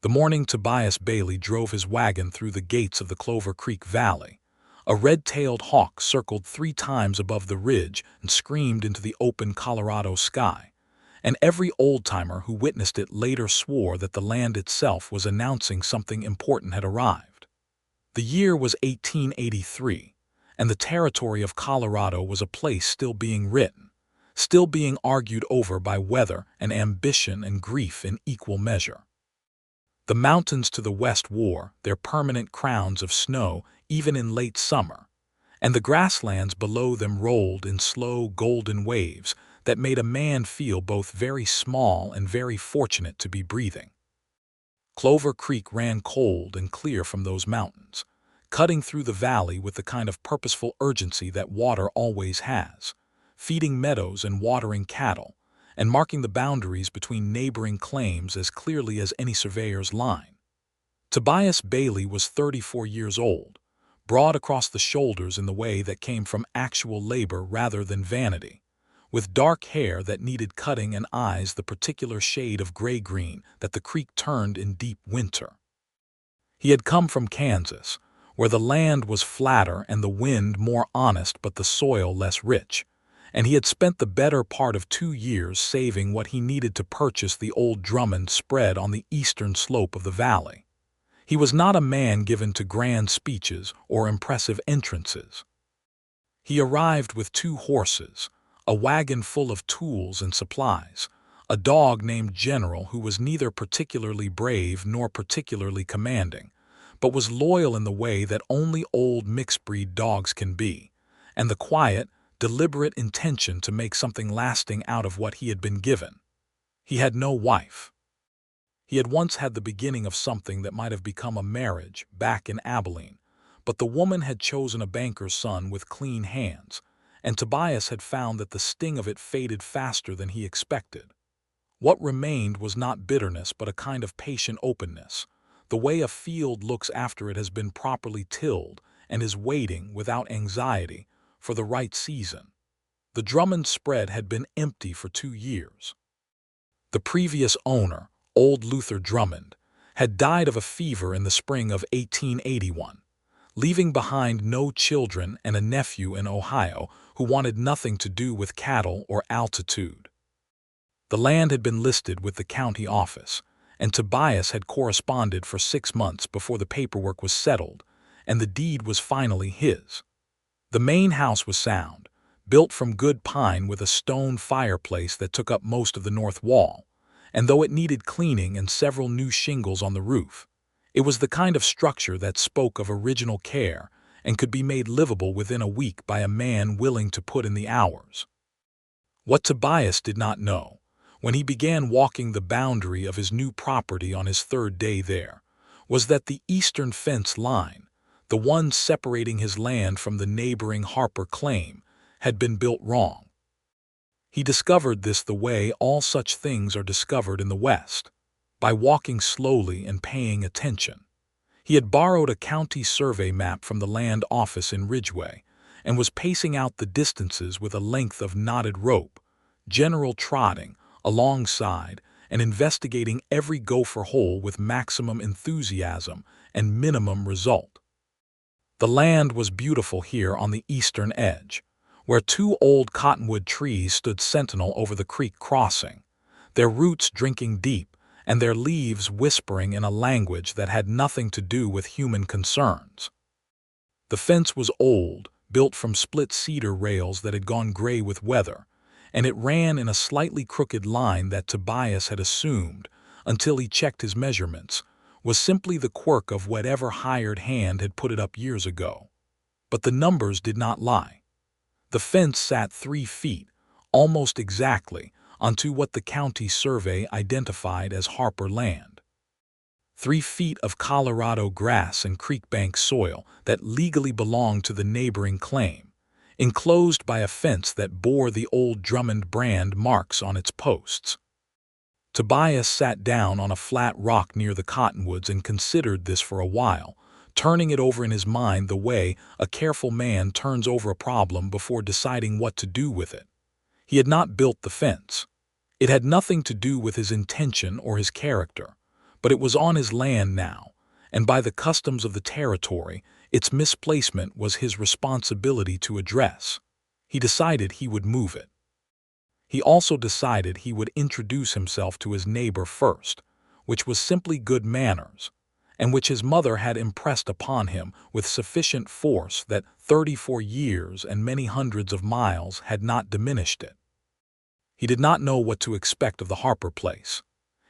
The morning Tobias Bailey drove his wagon through the gates of the Clover Creek Valley, a red-tailed hawk circled 3 times above the ridge and screamed into the open Colorado sky, and every old-timer who witnessed it later swore that the land itself was announcing something important had arrived. The year was 1883, and the territory of Colorado was a place still being written, still being argued over by weather and ambition and grief in equal measure. The mountains to the west wore their permanent crowns of snow even in late summer, and the grasslands below them rolled in slow golden waves that made a man feel both very small and very fortunate to be breathing. Clover Creek ran cold and clear from those mountains, cutting through the valley with the kind of purposeful urgency that water always has, feeding meadows and watering cattle, and marking the boundaries between neighboring claims as clearly as any surveyor's line. Tobias Bailey was 34 years old, broad across the shoulders in the way that came from actual labor rather than vanity, with dark hair that needed cutting and eyes the particular shade of gray-green that the creek turned in deep winter. He had come from Kansas, where the land was flatter and the wind more honest but the soil less rich, and he had spent the better part of 2 years saving what he needed to purchase the old Drummond spread on the eastern slope of the valley. He was not a man given to grand speeches or impressive entrances. He arrived with 2 horses, a wagon full of tools and supplies, a dog named General who was neither particularly brave nor particularly commanding, but was loyal in the way that only old mixed-breed dogs can be, and the quiet, deliberate intention to make something lasting out of what he had been given. He had no wife. He had once had the beginning of something that might have become a marriage back in Abilene, but the woman had chosen a banker's son with clean hands, and Tobias had found that the sting of it faded faster than he expected. What remained was not bitterness but a kind of patient openness, the way a field looks after it has been properly tilled and is waiting, without anxiety, for the right season. The Drummond spread had been empty for 2 years. The previous owner, old Luther Drummond, had died of a fever in the spring of 1881, leaving behind no children and a nephew in Ohio who wanted nothing to do with cattle or altitude. The land had been listed with the county office, and Tobias had corresponded for 6 months before the paperwork was settled, and the deed was finally his. The main house was sound, built from good pine with a stone fireplace that took up most of the north wall, and though it needed cleaning and several new shingles on the roof, it was the kind of structure that spoke of original care and could be made livable within a week by a man willing to put in the hours. What Tobias did not know, when he began walking the boundary of his new property on his 3rd day there, was that the eastern fence line, the one separating his land from the neighboring Harper claim, had been built wrong. He discovered this the way all such things are discovered in the West, by walking slowly and paying attention. He had borrowed a county survey map from the land office in Ridgeway and was pacing out the distances with a length of knotted rope, general trotting alongside and investigating every gopher hole with maximum enthusiasm and minimum result. The land was beautiful here on the eastern edge, where 2 old cottonwood trees stood sentinel over the creek crossing, their roots drinking deep and their leaves whispering in a language that had nothing to do with human concerns. The fence was old, built from split cedar rails that had gone gray with weather, and it ran in a slightly crooked line that Tobias had assumed, until he checked his measurements, was simply the quirk of whatever hired hand had put it up years ago. But the numbers did not lie. The fence sat 3 feet, almost exactly, onto what the county survey identified as Harper land. 3 feet of Colorado grass and creekbank soil that legally belonged to the neighboring claim, enclosed by a fence that bore the old Drummond brand marks on its posts. Tobias sat down on a flat rock near the cottonwoods and considered this for a while, turning it over in his mind the way a careful man turns over a problem before deciding what to do with it. He had not built the fence. It had nothing to do with his intention or his character, But it was on his land now, and by the customs of the territory, its misplacement was his responsibility to address. He decided he would move it. He also decided he would introduce himself to his neighbor first, which was simply good manners, and which his mother had impressed upon him with sufficient force that 34 years and many hundreds of miles had not diminished it. He did not know what to expect of the Harper place.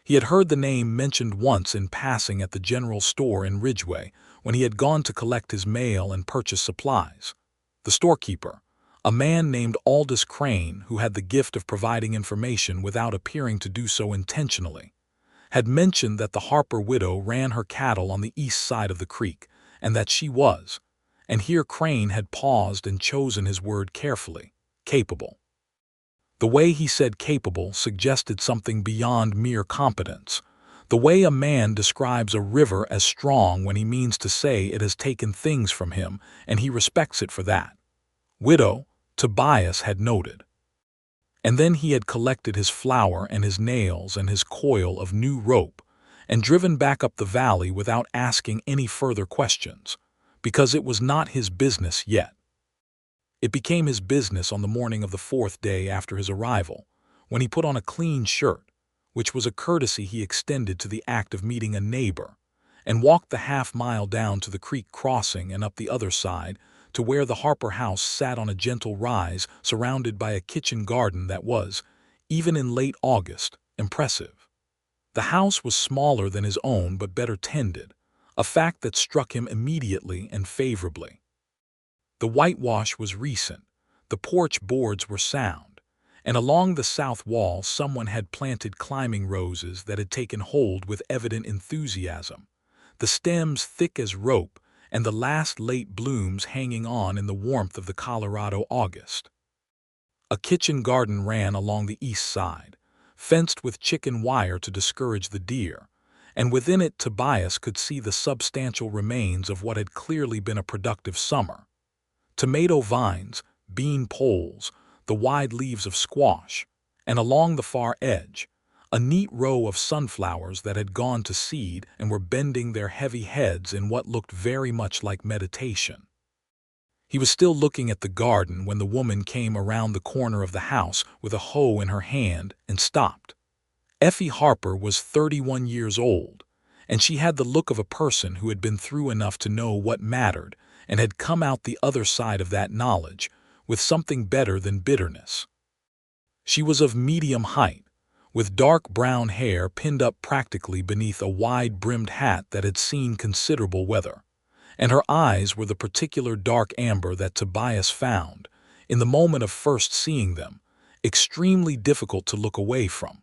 He had heard the name mentioned once in passing at the general store in Ridgeway when he had gone to collect his mail and purchase supplies. The storekeeper, a man named Aldous Crane, who had the gift of providing information without appearing to do so intentionally, had mentioned that the Harper widow ran her cattle on the east side of the creek, and that she was, and here Crane had paused and chosen his word carefully, capable. The way he said capable suggested something beyond mere competence, the way a man describes a river as strong when he means to say it has taken things from him and he respects it for that. Widow, Tobias had noted. And then he had collected his flour and his nails and his coil of new rope and driven back up the valley without asking any further questions, because it was not his business yet. It became his business on the morning of the 4th day after his arrival, when he put on a clean shirt, which was a courtesy he extended to the act of meeting a neighbor, and walked the half-mile down to the creek crossing and up the other side to where the Harper house sat on a gentle rise surrounded by a kitchen garden that was, even in late August, impressive. The house was smaller than his own but better tended, a fact that struck him immediately and favorably. The whitewash was recent, the porch boards were sound, and along the south wall someone had planted climbing roses that had taken hold with evident enthusiasm, the stems thick as rope and the last late blooms hanging on in the warmth of the Colorado August. A kitchen garden ran along the east side, fenced with chicken wire to discourage the deer, and within it Tobias could see the substantial remains of what had clearly been a productive summer. Tomato vines, bean poles, the wide leaves of squash, and along the far edge, a neat row of sunflowers that had gone to seed and were bending their heavy heads in what looked very much like meditation. He was still looking at the garden when the woman came around the corner of the house with a hoe in her hand and stopped. Effie Harper was 31 years old, and she had the look of a person who had been through enough to know what mattered and had come out the other side of that knowledge with something better than bitterness. She was of medium height, with dark brown hair pinned up practically beneath a wide-brimmed hat that had seen considerable weather, and her eyes were the particular dark amber that Tobias found, in the moment of first seeing them, extremely difficult to look away from.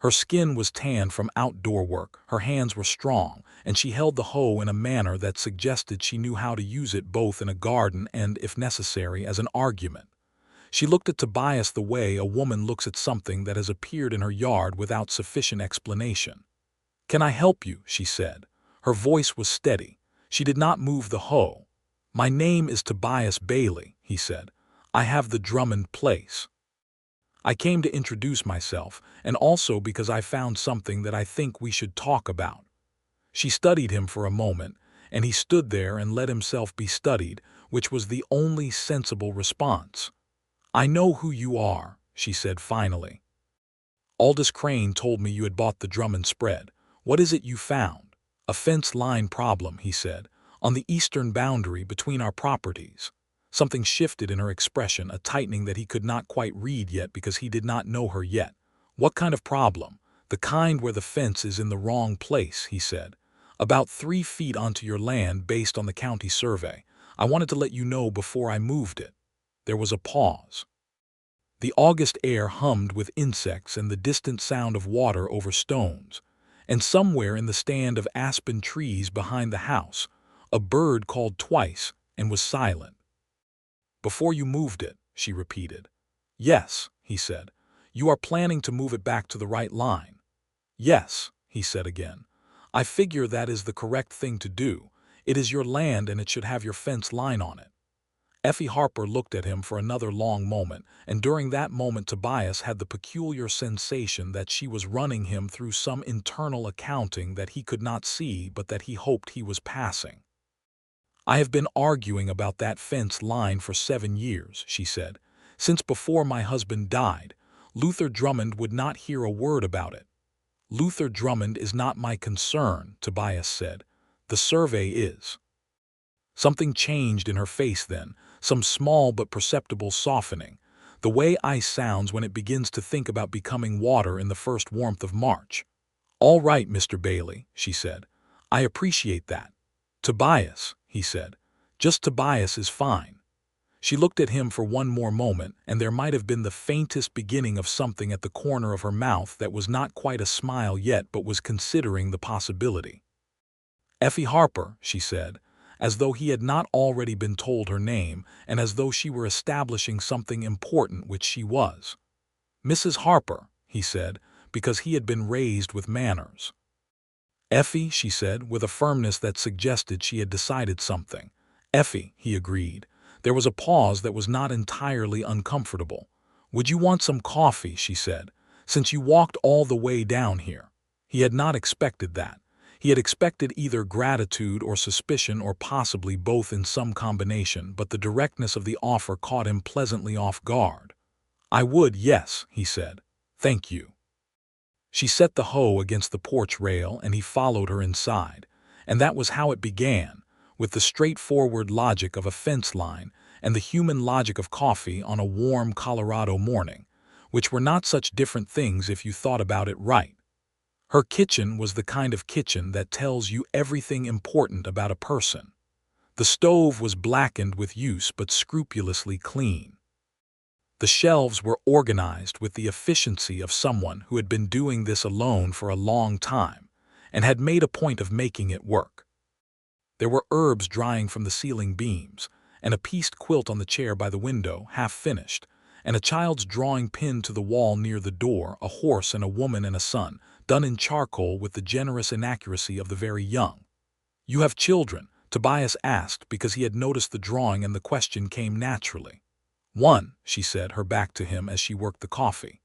Her skin was tanned from outdoor work, her hands were strong, and she held the hoe in a manner that suggested she knew how to use it both in a garden and, if necessary, as an argument. She looked at Tobias the way a woman looks at something that has appeared in her yard without sufficient explanation. "Can I help you?" she said. Her voice was steady. She did not move the hoe. "My name is Tobias Bailey," he said. "I have the Drummond place. I came to introduce myself, and also because I found something that I think we should talk about." She studied him for a moment, and he stood there and let himself be studied, which was the only sensible response. "I know who you are," she said finally. "Aldous Crane told me you had bought the Drummond spread. What is it you found?" "A fence line problem," he said, "on the eastern boundary between our properties." Something shifted in her expression, a tightening that he could not quite read yet because he did not know her yet. "What kind of problem?" "The kind where the fence is in the wrong place," he said. "About 3 feet onto your land based on the county survey. I wanted to let you know before I moved it." There was a pause. The August air hummed with insects and the distant sound of water over stones, and somewhere in the stand of aspen trees behind the house, a bird called twice and was silent. "Before you moved it," she repeated. "Yes," he said. "You are planning to move it back to the right line." "Yes," he said again. "I figure that is the correct thing to do. It is your land and it should have your fence line on it." Effie Harper looked at him for another long moment, and during that moment Tobias had the peculiar sensation that she was running him through some internal accounting that he could not see but that he hoped he was passing. "I have been arguing about that fence line for 7 years," she said. "Since before my husband died, Luther Drummond would not hear a word about it." "Luther Drummond is not my concern," Tobias said. "The survey is." Something changed in her face then, some small but perceptible softening, the way ice sounds when it begins to think about becoming water in the first warmth of March. "All right, Mr. Bailey," she said. "I appreciate that." "Tobias," he said. "Just Tobias is fine." She looked at him for one more moment, and there might have been the faintest beginning of something at the corner of her mouth that was not quite a smile yet but was considering the possibility. "Effie Harper," she said, as though he had not already been told her name, and as though she were establishing something important, which she was. "Mrs. Harper," he said, because he had been raised with manners. "Effie," she said, with a firmness that suggested she had decided something. "Effie," he agreed. There was a pause that was not entirely uncomfortable. "Would you want some coffee?" she said, "since you walked all the way down here." He had not expected that. He had expected either gratitude or suspicion or possibly both in some combination, but the directness of the offer caught him pleasantly off guard. "I would, yes," he said. "Thank you." She set the hoe against the porch rail and he followed her inside, and that was how it began, with the straightforward logic of a fence line and the human logic of coffee on a warm Colorado morning, which were not such different things if you thought about it right. Her kitchen was the kind of kitchen that tells you everything important about a person. The stove was blackened with use but scrupulously clean. The shelves were organized with the efficiency of someone who had been doing this alone for a long time and had made a point of making it work. There were herbs drying from the ceiling beams, and a pieced quilt on the chair by the window, half finished, and a child's drawing pinned to the wall near the door, a horse and a woman and a son, done in charcoal with the generous inaccuracy of the very young. "You have children?" Tobias asked because he had noticed the drawing and the question came naturally. "One," she said, her back to him as she worked the coffee.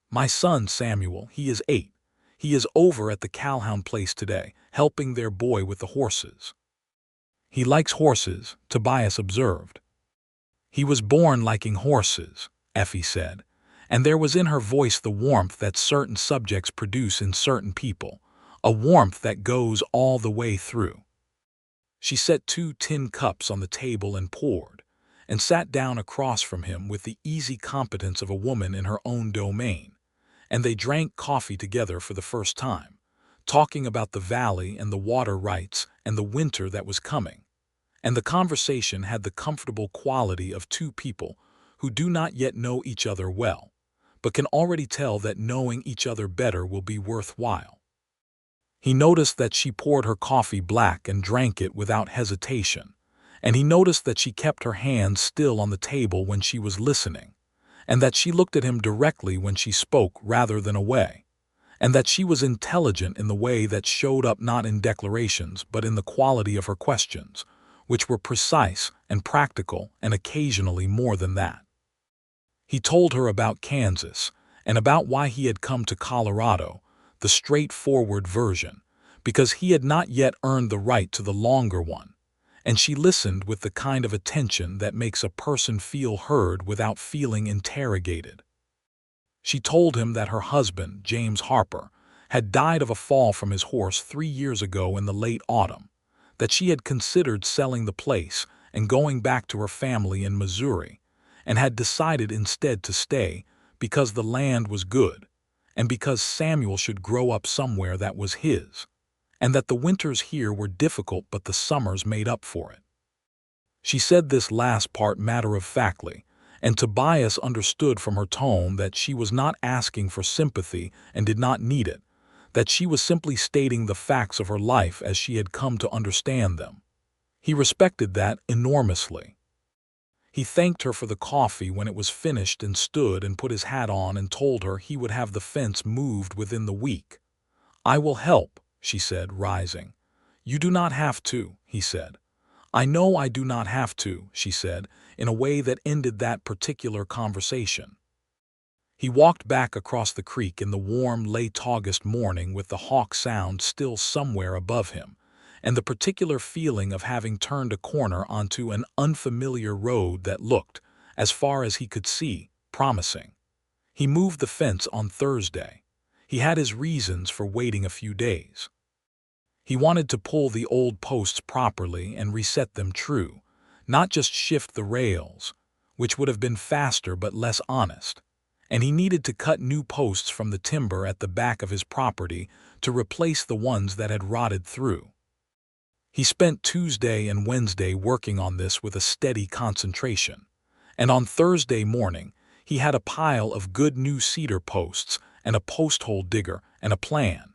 "My son Samuel, he is 8. He is over at the cowhound place today, helping their boy with the horses." "He likes horses," Tobias observed. "He was born liking horses," Effie said, and there was in her voice the warmth that certain subjects produce in certain people, a warmth that goes all the way through. She set 2 tin cups on the table and poured, and sat down across from him with the easy competence of a woman in her own domain, and they drank coffee together for the first time, talking about the valley and the water rights and the winter that was coming. And the conversation had the comfortable quality of 2 people who do not yet know each other well, but can already tell that knowing each other better will be worthwhile. He noticed that she poured her coffee black and drank it without hesitation, and he noticed that she kept her hands still on the table when she was listening, and that she looked at him directly when she spoke rather than away, and that she was intelligent in the way that showed up not in declarations but in the quality of her questions, which were precise and practical and occasionally more than that. He told her about Kansas and about why he had come to Colorado, the straightforward version, because he had not yet earned the right to the longer one, and she listened with the kind of attention that makes a person feel heard without feeling interrogated. She told him that her husband, James Harper, had died of a fall from his horse 3 years ago in the late autumn, that she had considered selling the place and going back to her family in Missouri, and had decided instead to stay because the land was good, and because Samuel should grow up somewhere that was his, and that the winters here were difficult but the summers made up for it. She said this last part matter-of-factly, and Tobias understood from her tone that she was not asking for sympathy and did not need it, that she was simply stating the facts of her life as she had come to understand them. He respected that enormously. He thanked her for the coffee when it was finished and stood and put his hat on and told her he would have the fence moved within the week. "I will help," she said, rising. "You do not have to," he said. "I know I do not have to," she said, in a way that ended that particular conversation. He walked back across the creek in the warm, late August morning with the hawk sound still somewhere above him, and the particular feeling of having turned a corner onto an unfamiliar road that looked, as far as he could see, promising. He moved the fence on Thursday. He had his reasons for waiting a few days. He wanted to pull the old posts properly and reset them true, not just shift the rails, which would have been faster but less honest. And he needed to cut new posts from the timber at the back of his property to replace the ones that had rotted through. He spent Tuesday and Wednesday working on this with a steady concentration, and on Thursday morning he had a pile of good new cedar posts and a post hole digger and a plan,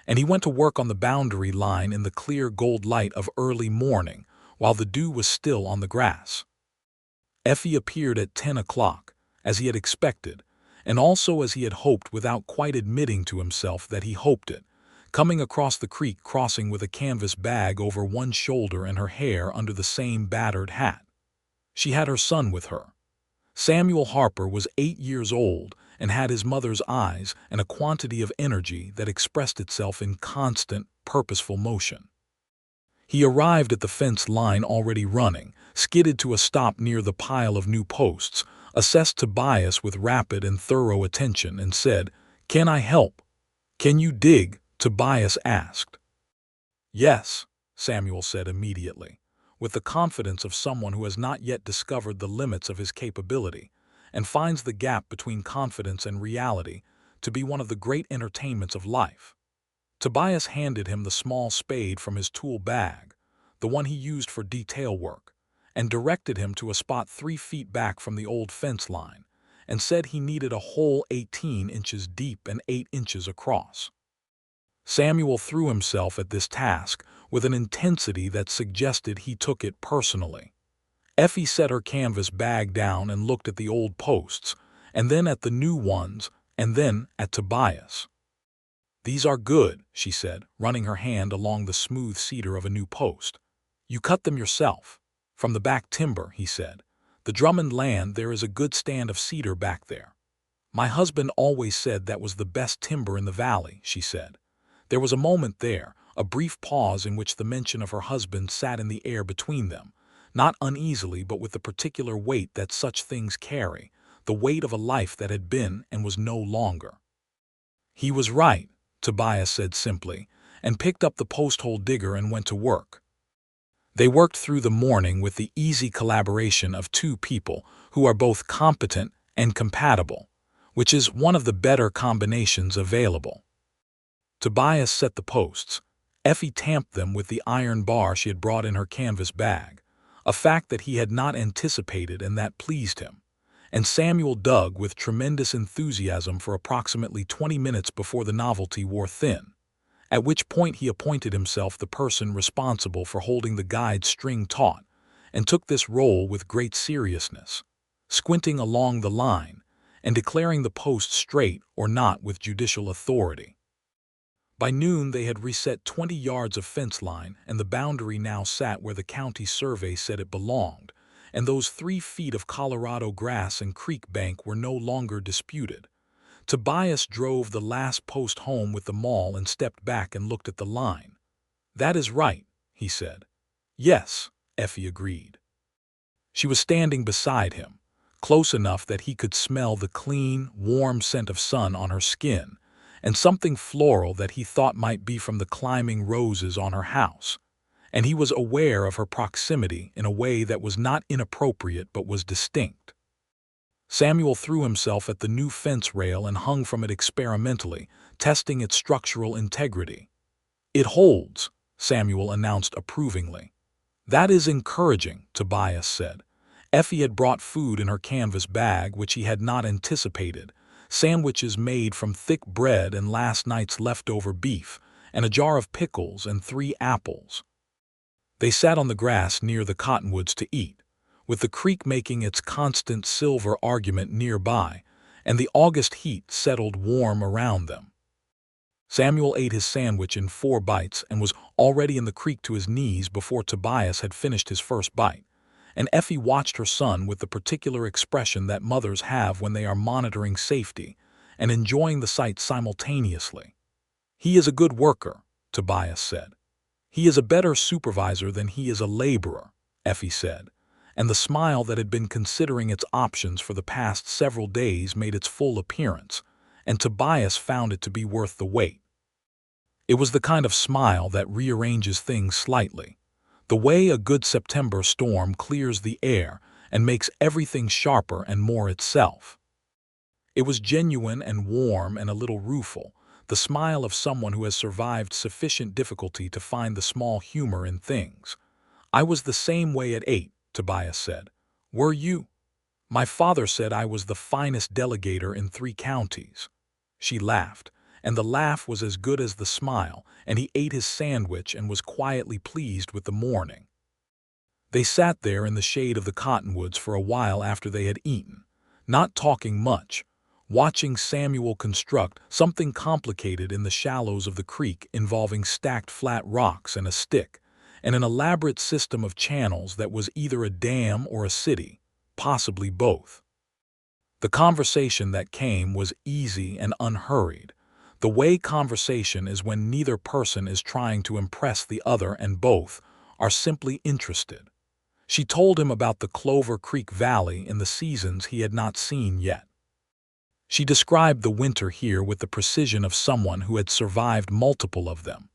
and he went to work on the boundary line in the clear gold light of early morning while the dew was still on the grass. Effie appeared at 10 o'clock, as he had expected, and also as he had hoped without quite admitting to himself that he hoped it, coming across the creek crossing with a canvas bag over one shoulder and her hair under the same battered hat. She had her son with her. Samuel Harper was 8 years old and had his mother's eyes and a quantity of energy that expressed itself in constant, purposeful motion. He arrived at the fence line already running, skidded to a stop near the pile of new posts, assessed Tobias with rapid and thorough attention, and said, "Can I help?" "Can you dig?" Tobias asked. "Yes," Samuel said immediately, with the confidence of someone who has not yet discovered the limits of his capability, and finds the gap between confidence and reality to be one of the great entertainments of life. Tobias handed him the small spade from his tool bag, the one he used for detail work, and directed him to a spot 3 feet back from the old fence line, and said he needed a hole 18 inches deep and 8 inches across. Samuel threw himself at this task with an intensity that suggested he took it personally. Effie set her canvas bag down and looked at the old posts, and then at the new ones, and then at Tobias. "These are good," she said, running her hand along the smooth cedar of a new post. "You cut them yourself?" "From the back timber," he said. "The Drummond land, there is a good stand of cedar back there." "My husband always said that was the best timber in the valley," she said. There was a moment there, a brief pause in which the mention of her husband sat in the air between them, not uneasily but with the particular weight that such things carry, the weight of a life that had been and was no longer. "He was right," Tobias said simply, and picked up the post-hole digger and went to work. They worked through the morning with the easy collaboration of 2 people who are both competent and compatible, which is one of the better combinations available. Tobias set the posts. Effie tamped them with the iron bar she had brought in her canvas bag, a fact that he had not anticipated and that pleased him. And Samuel dug with tremendous enthusiasm for approximately 20 minutes before the novelty wore thin, at which point he appointed himself the person responsible for holding the guide's string taut, and took this role with great seriousness, squinting along the line and declaring the post straight or not with judicial authority. By noon they had reset 20 yards of fence line, and the boundary now sat where the county survey said it belonged, and those 3 feet of Colorado grass and creek bank were no longer disputed. Tobias drove the last post home with the maul and stepped back and looked at the line. "That is right," he said. "Yes," Effie agreed. She was standing beside him, close enough that he could smell the clean, warm scent of sun on her skin, and something floral that he thought might be from the climbing roses on her house, and he was aware of her proximity in a way that was not inappropriate but was distinct. Samuel threw himself at the new fence rail and hung from it experimentally, testing its structural integrity. "It holds," Samuel announced approvingly. "That is encouraging," Tobias said. Effie had brought food in her canvas bag, which he had not anticipated, sandwiches made from thick bread and last night's leftover beef, and a jar of pickles and 3 apples. They sat on the grass near the cottonwoods to eat, with the creek making its constant silver argument nearby, and the August heat settled warm around them. Samuel ate his sandwich in 4 bites and was already in the creek to his knees before Tobias had finished his first bite, and Effie watched her son with the particular expression that mothers have when they are monitoring safety and enjoying the sight simultaneously. "He is a good worker," Tobias said. "He is a better supervisor than he is a laborer," Effie said, and the smile that had been considering its options for the past several days made its full appearance, and Tobias found it to be worth the wait. It was the kind of smile that rearranges things slightly, the way a good September storm clears the air and makes everything sharper and more itself. It was genuine and warm and a little rueful, the smile of someone who has survived sufficient difficulty to find the small humor in things. "I was the same way at 8, Tobias said. "Were you?" "My father said I was the finest delegator in 3 counties. She laughed, and the laugh was as good as the smile, and he ate his sandwich and was quietly pleased with the morning. They sat there in the shade of the cottonwoods for a while after they had eaten, not talking much, watching Samuel construct something complicated in the shallows of the creek involving stacked flat rocks and a stick, and an elaborate system of channels that was either a dam or a city, possibly both. The conversation that came was easy and unhurried, the way conversation is when neither person is trying to impress the other and both are simply interested. She told him about the Clover Creek Valley in the seasons he had not seen yet. She described the winter here with the precision of someone who had survived multiple of them.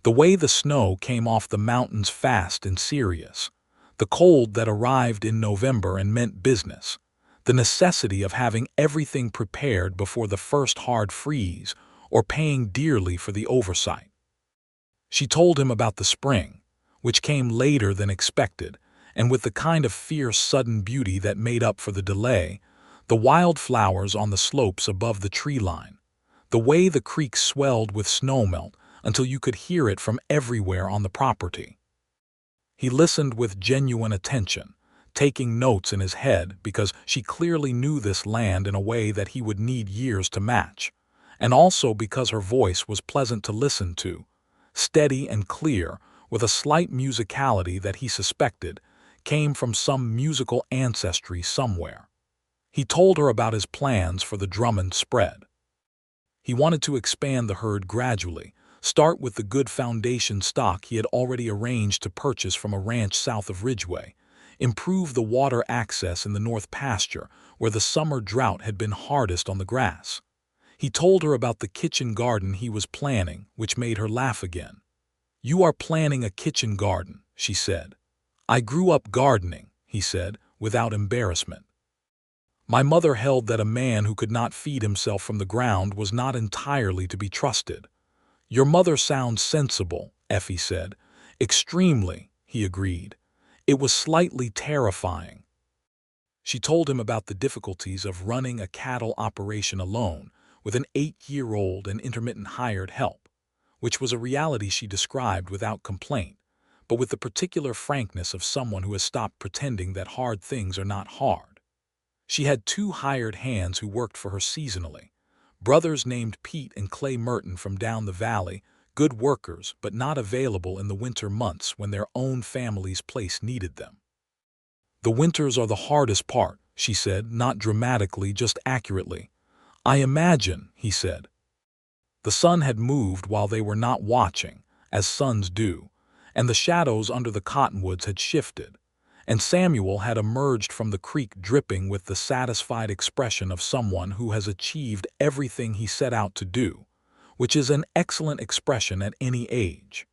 The way the snow came off the mountains fast and serious, the cold that arrived in November and meant business, the necessity of having everything prepared before the first hard freeze, or paying dearly for the oversight. She told him about the spring, which came later than expected, and with the kind of fierce sudden beauty that made up for the delay, the wildflowers on the slopes above the tree line, the way the creek swelled with snowmelt until you could hear it from everywhere on the property. He listened with genuine attention, taking notes in his head because she clearly knew this land in a way that he would need years to match, and also because her voice was pleasant to listen to, steady and clear, with a slight musicality that he suspected came from some musical ancestry somewhere. He told her about his plans for the Drummond spread. He wanted to expand the herd gradually, start with the good foundation stock he had already arranged to purchase from a ranch south of Ridgeway, improve the water access in the north pasture where the summer drought had been hardest on the grass. He told her about the kitchen garden he was planning, which made her laugh again. "You are planning a kitchen garden," she said. "I grew up gardening," he said, without embarrassment. "My mother held that a man who could not feed himself from the ground was not entirely to be trusted." "Your mother sounds sensible," Effie said. "Extremely," he agreed. It was slightly terrifying. She told him about the difficulties of running a cattle operation alone with an 8-year-old and intermittent hired help, which was a reality she described without complaint, but with the particular frankness of someone who has stopped pretending that hard things are not hard. She had 2 hired hands who worked for her seasonally, brothers named Pete and Clay Merton from down the valley, good workers but not available in the winter months when their own family's place needed them. "The winters are the hardest part," she said, not dramatically, just accurately. "I imagine," he said. The sun had moved while they were not watching, as suns do, and the shadows under the cottonwoods had shifted, and Samuel had emerged from the creek dripping with the satisfied expression of someone who has achieved everything he set out to do, which is an excellent expression at any age.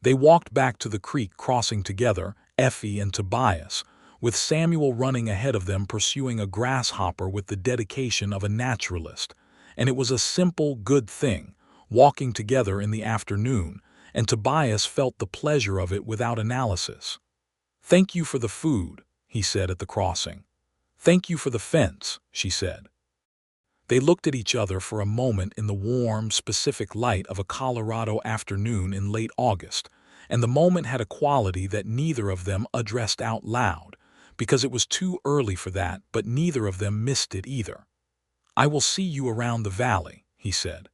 They walked back to the creek, crossing together, Effie and Tobias, with Samuel running ahead of them pursuing a grasshopper with the dedication of a naturalist, and it was a simple, good thing, walking together in the afternoon, and Tobias felt the pleasure of it without analysis. "Thank you for the food," he said at the crossing. "Thank you for the fence," she said. They looked at each other for a moment in the warm, specific light of a Colorado afternoon in late August, and the moment had a quality that neither of them addressed out loud, because it was too early for that, but neither of them missed it either. "I will see you around the valley," he said.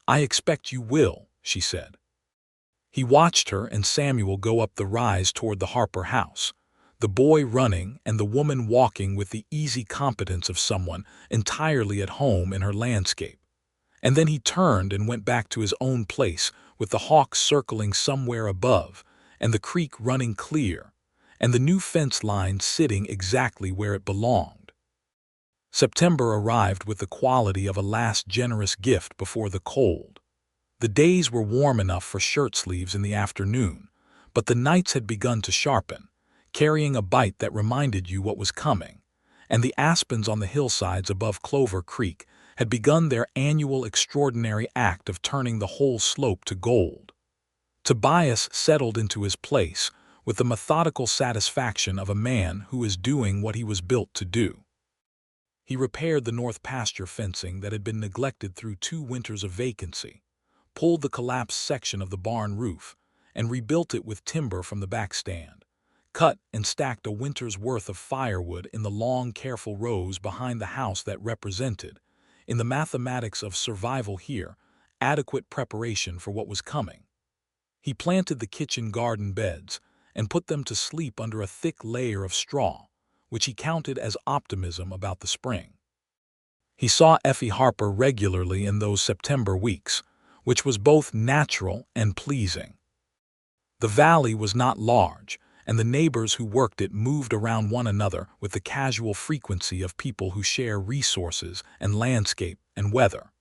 "I expect you will," she said. He watched her and Samuel go up the rise toward the Harper house, the boy running and the woman walking with the easy competence of someone entirely at home in her landscape. And then he turned and went back to his own place with the hawks circling somewhere above and the creek running clear and the new fence line sitting exactly where it belonged. September arrived with the quality of a last generous gift before the cold. The days were warm enough for shirt sleeves in the afternoon, but the nights had begun to sharpen, carrying a bite that reminded you what was coming, and the aspens on the hillsides above Clover Creek had begun their annual extraordinary act of turning the whole slope to gold. Tobias settled into his place with the methodical satisfaction of a man who is doing what he was built to do. He repaired the north pasture fencing that had been neglected through 2 winters of vacancy, pulled the collapsed section of the barn roof, and rebuilt it with timber from the back stand, cut and stacked a winter's worth of firewood in the long, careful rows behind the house that represented, in the mathematics of survival here, adequate preparation for what was coming. He planted the kitchen garden beds and put them to sleep under a thick layer of straw, which he counted as optimism about the spring. He saw Effie Harper regularly in those September weeks, which was both natural and pleasing. The valley was not large, and the neighbors who worked it moved around one another with the casual frequency of people who share resources and landscape and weather.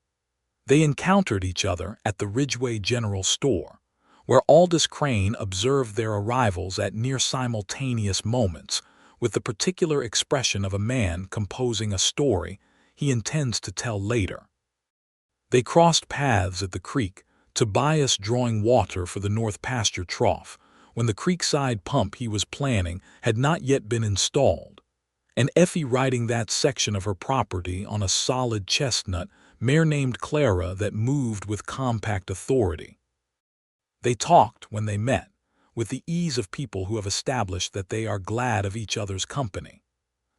They encountered each other at the Ridgeway General Store, where Aldous Crane observed their arrivals at near simultaneous moments, with the particular expression of a man composing a story he intends to tell later. They crossed paths at the creek, Tobias drawing water for the north pasture trough, when the creekside pump he was planning had not yet been installed, and Effie riding that section of her property on a solid chestnut mare named Clara that moved with compact authority. They talked when they met, with the ease of people who have established that they are glad of each other's company.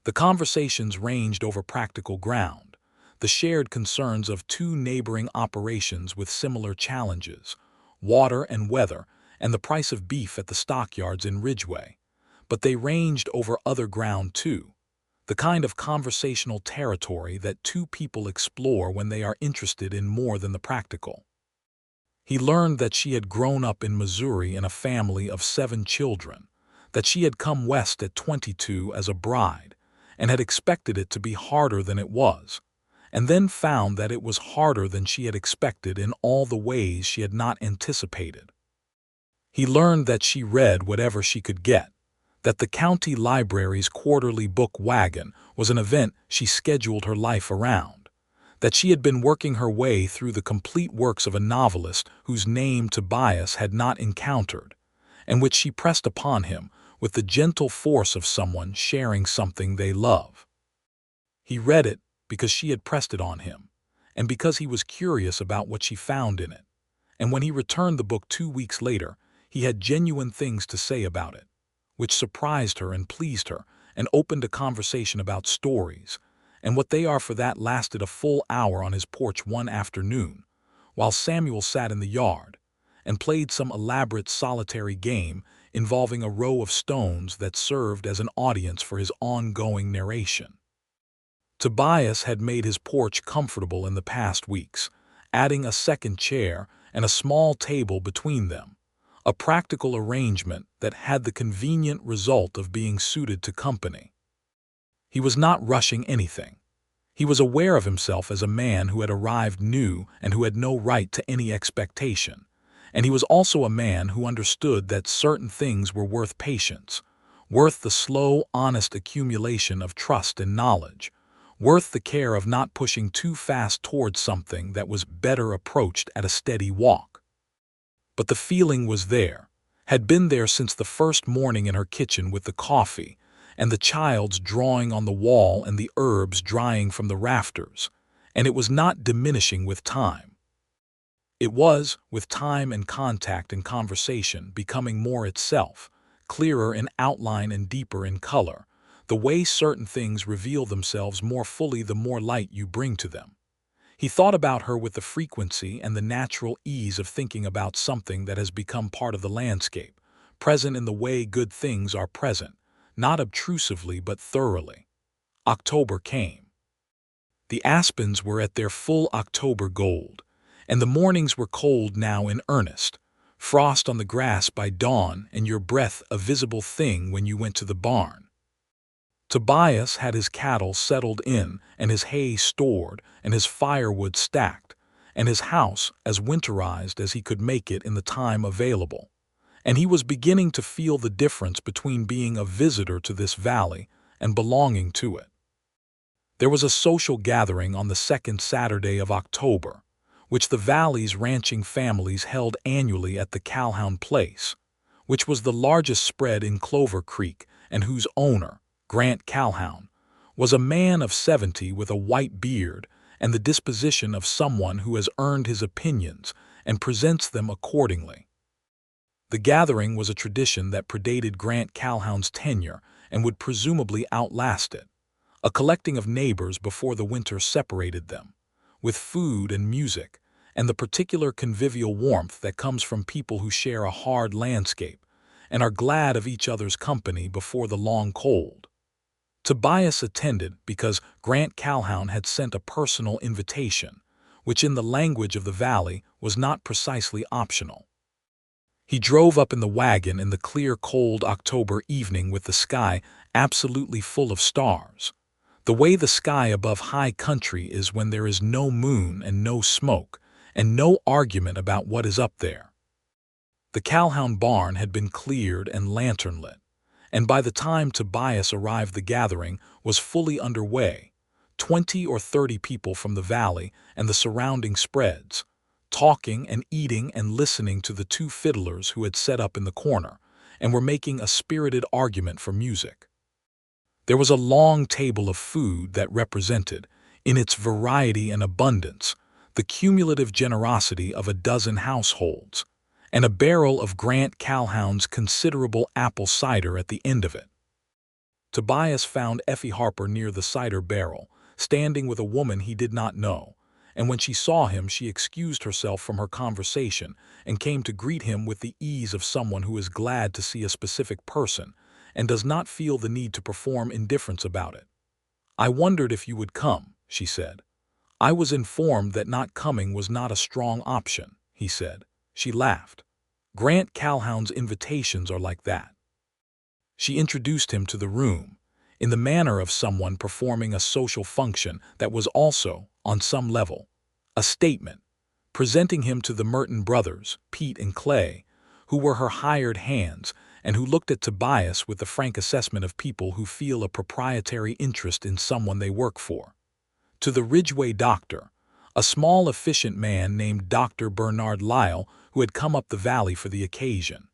The conversations ranged over practical ground, the shared concerns of 2 neighboring operations with similar challenges, water and weather, and the price of beef at the stockyards in Ridgeway. But they ranged over other ground too, the kind of conversational territory that 2 people explore when they are interested in more than the practical. He learned that she had grown up in Missouri in a family of 7 children, that she had come west at 22 as a bride, and had expected it to be harder than it was, and then found that it was harder than she had expected in all the ways she had not anticipated. He learned that she read whatever she could get, that the county library's quarterly book wagon was an event she scheduled her life around, that she had been working her way through the complete works of a novelist whose name Tobias had not encountered, and which she pressed upon him with the gentle force of someone sharing something they love. He read it because she had pressed it on him, and because he was curious about what she found in it, and when he returned the book 2 weeks later, he had genuine things to say about it, which surprised her and pleased her and opened a conversation about stories, and what they are for that lasted a full hour on his porch one afternoon, while Samuel sat in the yard and played some elaborate solitary game involving a row of stones that served as an audience for his ongoing narration. Tobias had made his porch comfortable in the past weeks, adding a second chair and a small table between them, a practical arrangement that had the convenient result of being suited to company. He was not rushing anything. He was aware of himself as a man who had arrived new and who had no right to any expectation, and he was also a man who understood that certain things were worth patience, worth the slow, honest accumulation of trust and knowledge, worth the care of not pushing too fast towards something that was better approached at a steady walk. But the feeling was there, had been there since the first morning in her kitchen with the coffee, and the child's drawing on the wall and the herbs drying from the rafters, and it was not diminishing with time. It was, with time and contact and conversation, becoming more itself, clearer in outline and deeper in color, the way certain things reveal themselves more fully the more light you bring to them. He thought about her with the frequency and the natural ease of thinking about something that has become part of the landscape, present in the way good things are present, not obtrusively but thoroughly. October came. The aspens were at their full October gold, and the mornings were cold now in earnest, frost on the grass by dawn and your breath a visible thing when you went to the barn. Tobias had his cattle settled in and his hay stored and his firewood stacked, and his house as winterized as he could make it in the time available, and he was beginning to feel the difference between being a visitor to this valley and belonging to it. There was a social gathering on the second Saturday of October, which the valley's ranching families held annually at the Calhoun Place, which was the largest spread in Clover Creek and whose owner, Grant Calhoun, was a man of 70 with a white beard and the disposition of someone who has earned his opinions and presents them accordingly. The gathering was a tradition that predated Grant Calhoun's tenure and would presumably outlast it, a collecting of neighbors before the winter separated them, with food and music, and the particular convivial warmth that comes from people who share a hard landscape and are glad of each other's company before the long cold. Tobias attended because Grant Calhoun had sent a personal invitation, which in the language of the valley was not precisely optional. He drove up in the wagon in the clear, cold October evening with the sky absolutely full of stars, the way the sky above high country is when there is no moon and no smoke, and no argument about what is up there. The Calhoun barn had been cleared and lantern-lit, and by the time Tobias arrived the gathering was fully underway, 20 or 30 people from the valley and the surrounding spreads, talking and eating and listening to the two fiddlers who had set up in the corner and were making a spirited argument for music. There was a long table of food that represented, in its variety and abundance, the cumulative generosity of a dozen households, and a barrel of Grant Calhoun's considerable apple cider at the end of it. Tobias found Effie Harper near the cider barrel, standing with a woman he did not know, and when she saw him she excused herself from her conversation and came to greet him with the ease of someone who is glad to see a specific person and does not feel the need to perform indifference about it. "I wondered if you would come," she said. "I was informed that not coming was not a strong option," he said. She laughed. "Grant Calhoun's invitations are like that." She introduced him to the room, in the manner of someone performing a social function that was also, on some level, a statement, presenting him to the Merton brothers, Pete and Clay, who were her hired hands and who looked at Tobias with the frank assessment of people who feel a proprietary interest in someone they work for. To the Ridgeway doctor, a small efficient man named Dr. Bernard Lyle who had come up the valley for the occasion.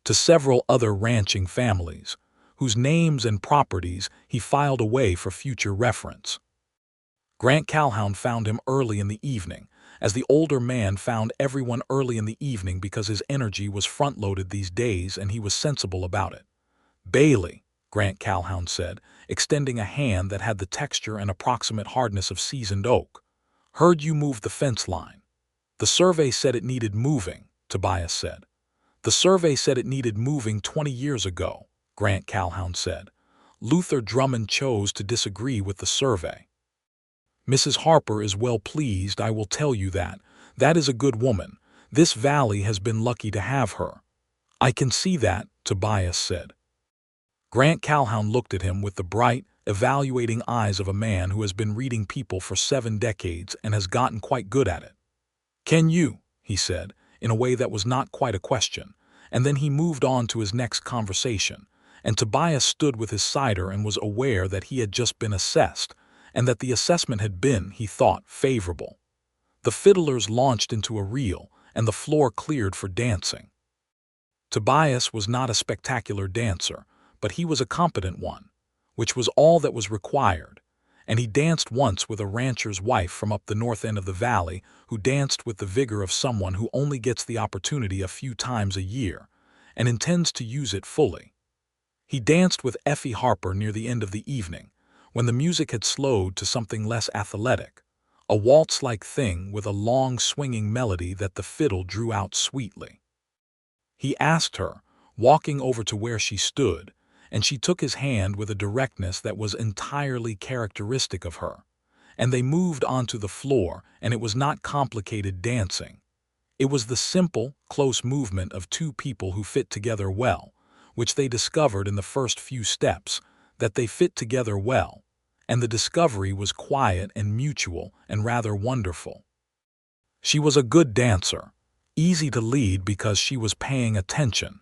To several other ranching families, whose names and properties he filed away for future reference. Grant Calhoun found him early in the evening, as the older man found everyone early in the evening because his energy was front-loaded these days and he was sensible about it. "Bailey," Grant Calhoun said, extending a hand that had the texture and approximate hardness of seasoned oak. "Heard you moved the fence line." "The survey said it needed moving," Tobias said. "The survey said it needed moving 20 years ago," Grant Calhoun said. "Luther Drummond chose to disagree with the survey. Mrs. Harper is well pleased, I will tell you that. That is a good woman. This valley has been lucky to have her." "I can see that," Tobias said. Grant Calhoun looked at him with the bright, evaluating eyes of a man who has been reading people for 7 decades and has gotten quite good at it. "Can you?" he said, in a way that was not quite a question, and then he moved on to his next conversation, and Tobias stood with his cider and was aware that he had just been assessed, and that the assessment had been, he thought, favorable. The fiddlers launched into a reel, and the floor cleared for dancing. Tobias was not a spectacular dancer, but he was a competent one, which was all that was required, and he danced once with a rancher's wife from up the north end of the valley who danced with the vigor of someone who only gets the opportunity a few times a year and intends to use it fully. He danced with Effie Harper near the end of the evening, when the music had slowed to something less athletic, a waltz-like thing with a long swinging melody that the fiddle drew out sweetly. He asked her, walking over to where she stood, and she took his hand with a directness that was entirely characteristic of her. And they moved onto the floor, and it was not complicated dancing. It was the simple, close movement of two people who fit together well, which they discovered in the first few steps, that they fit together well, and the discovery was quiet and mutual and rather wonderful. She was a good dancer, easy to lead because she was paying attention,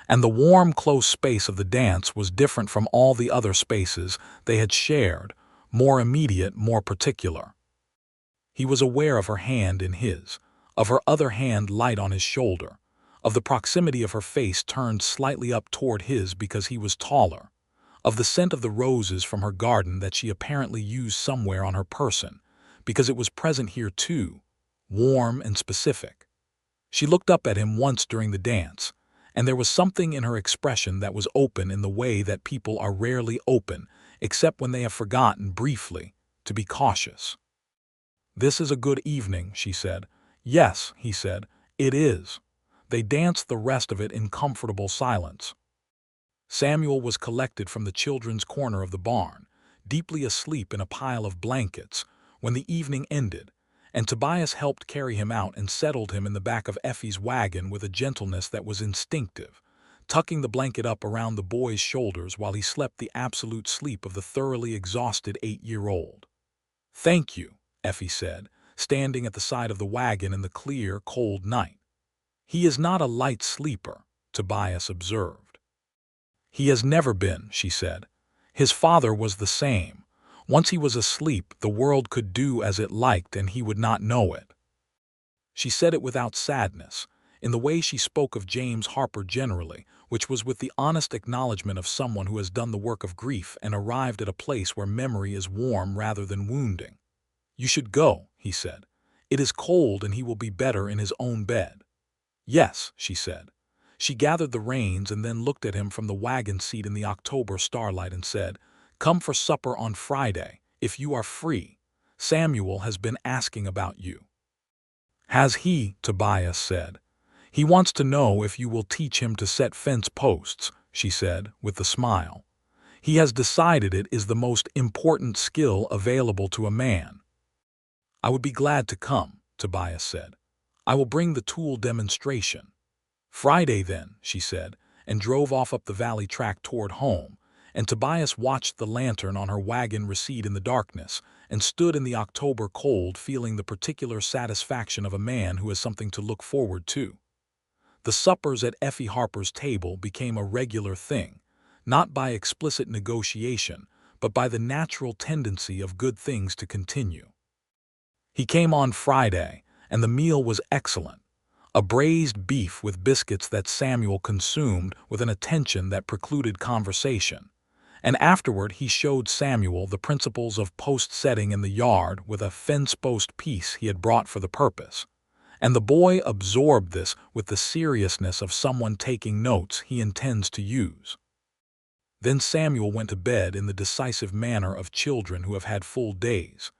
and the warm, close space of the dance was different from all the other spaces they had shared, more immediate, more particular. He was aware of her hand in his, of her other hand light on his shoulder, of the proximity of her face turned slightly up toward his because he was taller, of the scent of the roses from her garden that she apparently used somewhere on her person, because it was present here too, warm and specific. She looked up at him once during the dance, and there was something in her expression that was open in the way that people are rarely open, except when they have forgotten, briefly, to be cautious. "This is a good evening," she said. "Yes," he said, "it is." They danced the rest of it in comfortable silence. Samuel was collected from the children's corner of the barn, deeply asleep in a pile of blankets, when the evening ended, and Tobias helped carry him out and settled him in the back of Effie's wagon with a gentleness that was instinctive, tucking the blanket up around the boy's shoulders while he slept the absolute sleep of the thoroughly exhausted 8-year-old. "Thank you," Effie said, standing at the side of the wagon in the clear, cold night. "He is not a light sleeper," Tobias observed. "He has never been," she said. "His father was the same. Once he was asleep, the world could do as it liked and he would not know it." She said it without sadness, in the way she spoke of James Harper generally, which was with the honest acknowledgement of someone who has done the work of grief and arrived at a place where memory is warm rather than wounding. "You should go," he said. "It is cold and he will be better in his own bed." "Yes," she said. She gathered the reins and then looked at him from the wagon seat in the October starlight and said, "Come for supper on Friday, if you are free. Samuel has been asking about you." "Has he?" Tobias said. "He wants to know if you will teach him to set fence posts," she said, with a smile. "He has decided it is the most important skill available to a man." "I would be glad to come," Tobias said. "I will bring the tool demonstration." "Friday then," she said, and drove off up the valley track toward home, and Tobias watched the lantern on her wagon recede in the darkness, and stood in the October cold feeling the particular satisfaction of a man who has something to look forward to. The suppers at Effie Harper's table became a regular thing, not by explicit negotiation, but by the natural tendency of good things to continue. He came on Friday, and the meal was excellent. A braised beef with biscuits that Samuel consumed with an attention that precluded conversation, and afterward he showed Samuel the principles of post-setting in the yard with a fence-post piece he had brought for the purpose, and the boy absorbed this with the seriousness of someone taking notes he intends to use. Then Samuel went to bed in the decisive manner of children who have had full days,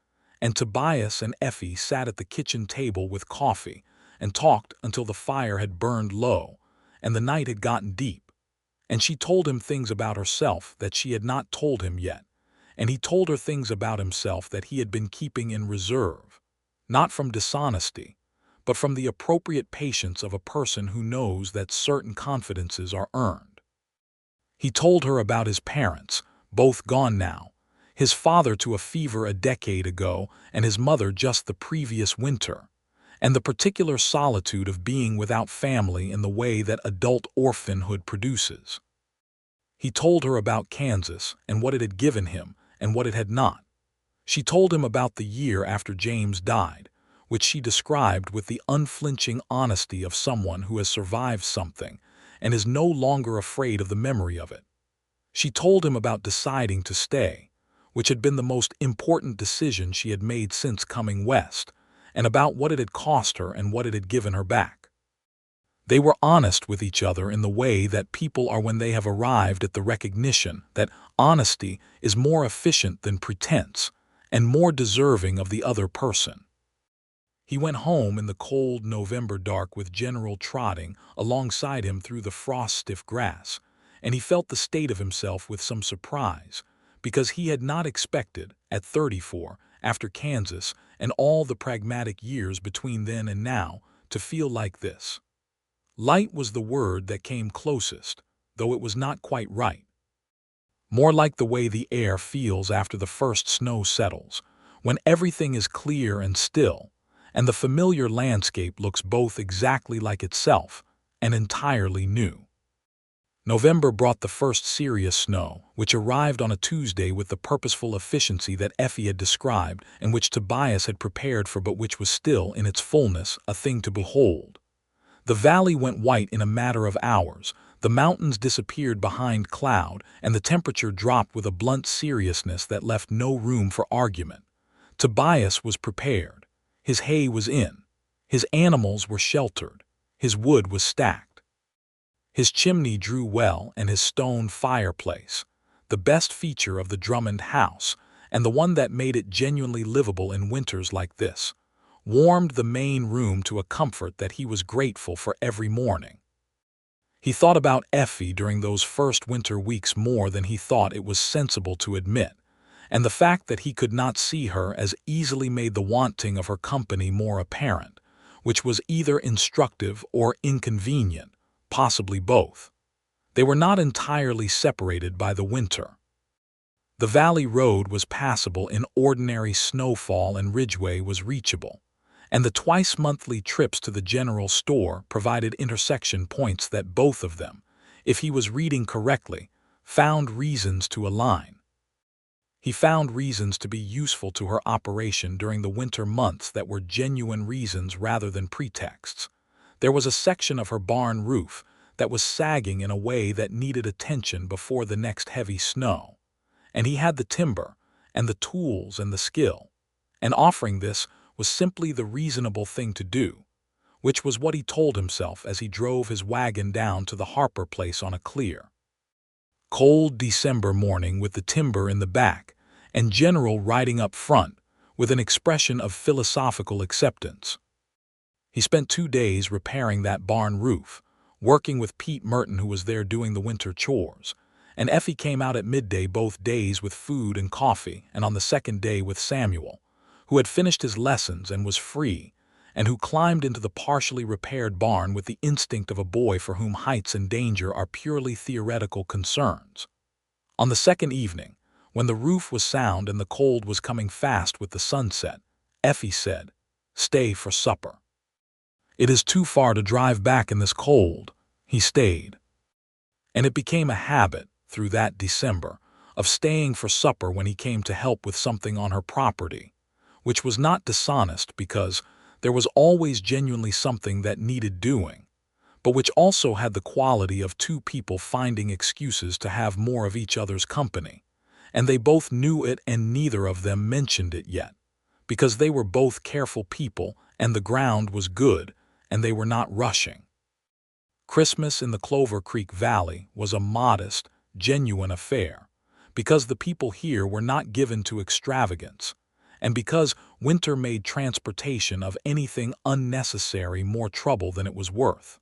and Tobias and Effie sat at the kitchen table with coffee and talked until the fire had burned low and the night had gotten deep, and she told him things about herself that she had not told him yet, and he told her things about himself that he had been keeping in reserve, not from dishonesty, but from the appropriate patience of a person who knows that certain confidences are earned. He told her about his parents, both gone now, his father to a fever a decade ago and his mother just the previous winter, and the particular solitude of being without family in the way that adult orphanhood produces. He told her about Kansas and what it had given him and what it had not. She told him about the year after James died, which she described with the unflinching honesty of someone who has survived something and is no longer afraid of the memory of it. She told him about deciding to stay, which had been the most important decision she had made since coming west, and about what it had cost her and what it had given her back. They were honest with each other in the way that people are when they have arrived at the recognition that honesty is more efficient than pretense, and more deserving of the other person. He went home in the cold November dark with General trotting alongside him through the frost-stiff grass, and he felt the state of himself with some surprise, because he had not expected, at 34, after Kansas and all the pragmatic years between then and now, to feel like this. Light was the word that came closest, though it was not quite right. More like the way the air feels after the first snow settles, when everything is clear and still, and the familiar landscape looks both exactly like itself and entirely new. November brought the first serious snow, which arrived on a Tuesday with the purposeful efficiency that Effie had described and which Tobias had prepared for, but which was still, in its fullness, a thing to behold. The valley went white in a matter of hours, the mountains disappeared behind cloud, and the temperature dropped with a blunt seriousness that left no room for argument. Tobias was prepared. His hay was in. His animals were sheltered. His wood was stacked. His chimney drew well, and his stone fireplace, the best feature of the Drummond house, and the one that made it genuinely livable in winters like this, warmed the main room to a comfort that he was grateful for every morning. He thought about Effie during those first winter weeks more than he thought it was sensible to admit, and the fact that he could not see her as easily made the wanting of her company more apparent, which was either instructive or inconvenient, possibly both. They were not entirely separated by the winter. The valley road was passable in ordinary snowfall, and Ridgeway was reachable, and the twice-monthly trips to the general store provided intersection points that both of them, if he was reading correctly, found reasons to align. He found reasons to be useful to her operation during the winter months that were genuine reasons rather than pretexts. There was a section of her barn roof that was sagging in a way that needed attention before the next heavy snow, and he had the timber and the tools and the skill, and offering this was simply the reasonable thing to do, which was what he told himself as he drove his wagon down to the Harper place on a clear, cold December morning with the timber in the back and General riding up front with an expression of philosophical acceptance. He spent 2 days repairing that barn roof, working with Pete Merton, who was there doing the winter chores, and Effie came out at midday both days with food and coffee, and on the second day with Samuel, who had finished his lessons and was free, and who climbed into the partially repaired barn with the instinct of a boy for whom heights and danger are purely theoretical concerns. On the second evening, when the roof was sound and the cold was coming fast with the sunset, Effie said, "Stay for supper." It is too far to drive back in this cold. He stayed. And it became a habit, through that December, of staying for supper when he came to help with something on her property, which was not dishonest because there was always genuinely something that needed doing, but which also had the quality of two people finding excuses to have more of each other's company, and they both knew it and neither of them mentioned it yet, because they were both careful people and the ground was good and they were not rushing. Christmas in the Clover Creek Valley was a modest, genuine affair, because the people here were not given to extravagance, and because winter made transportation of anything unnecessary more trouble than it was worth.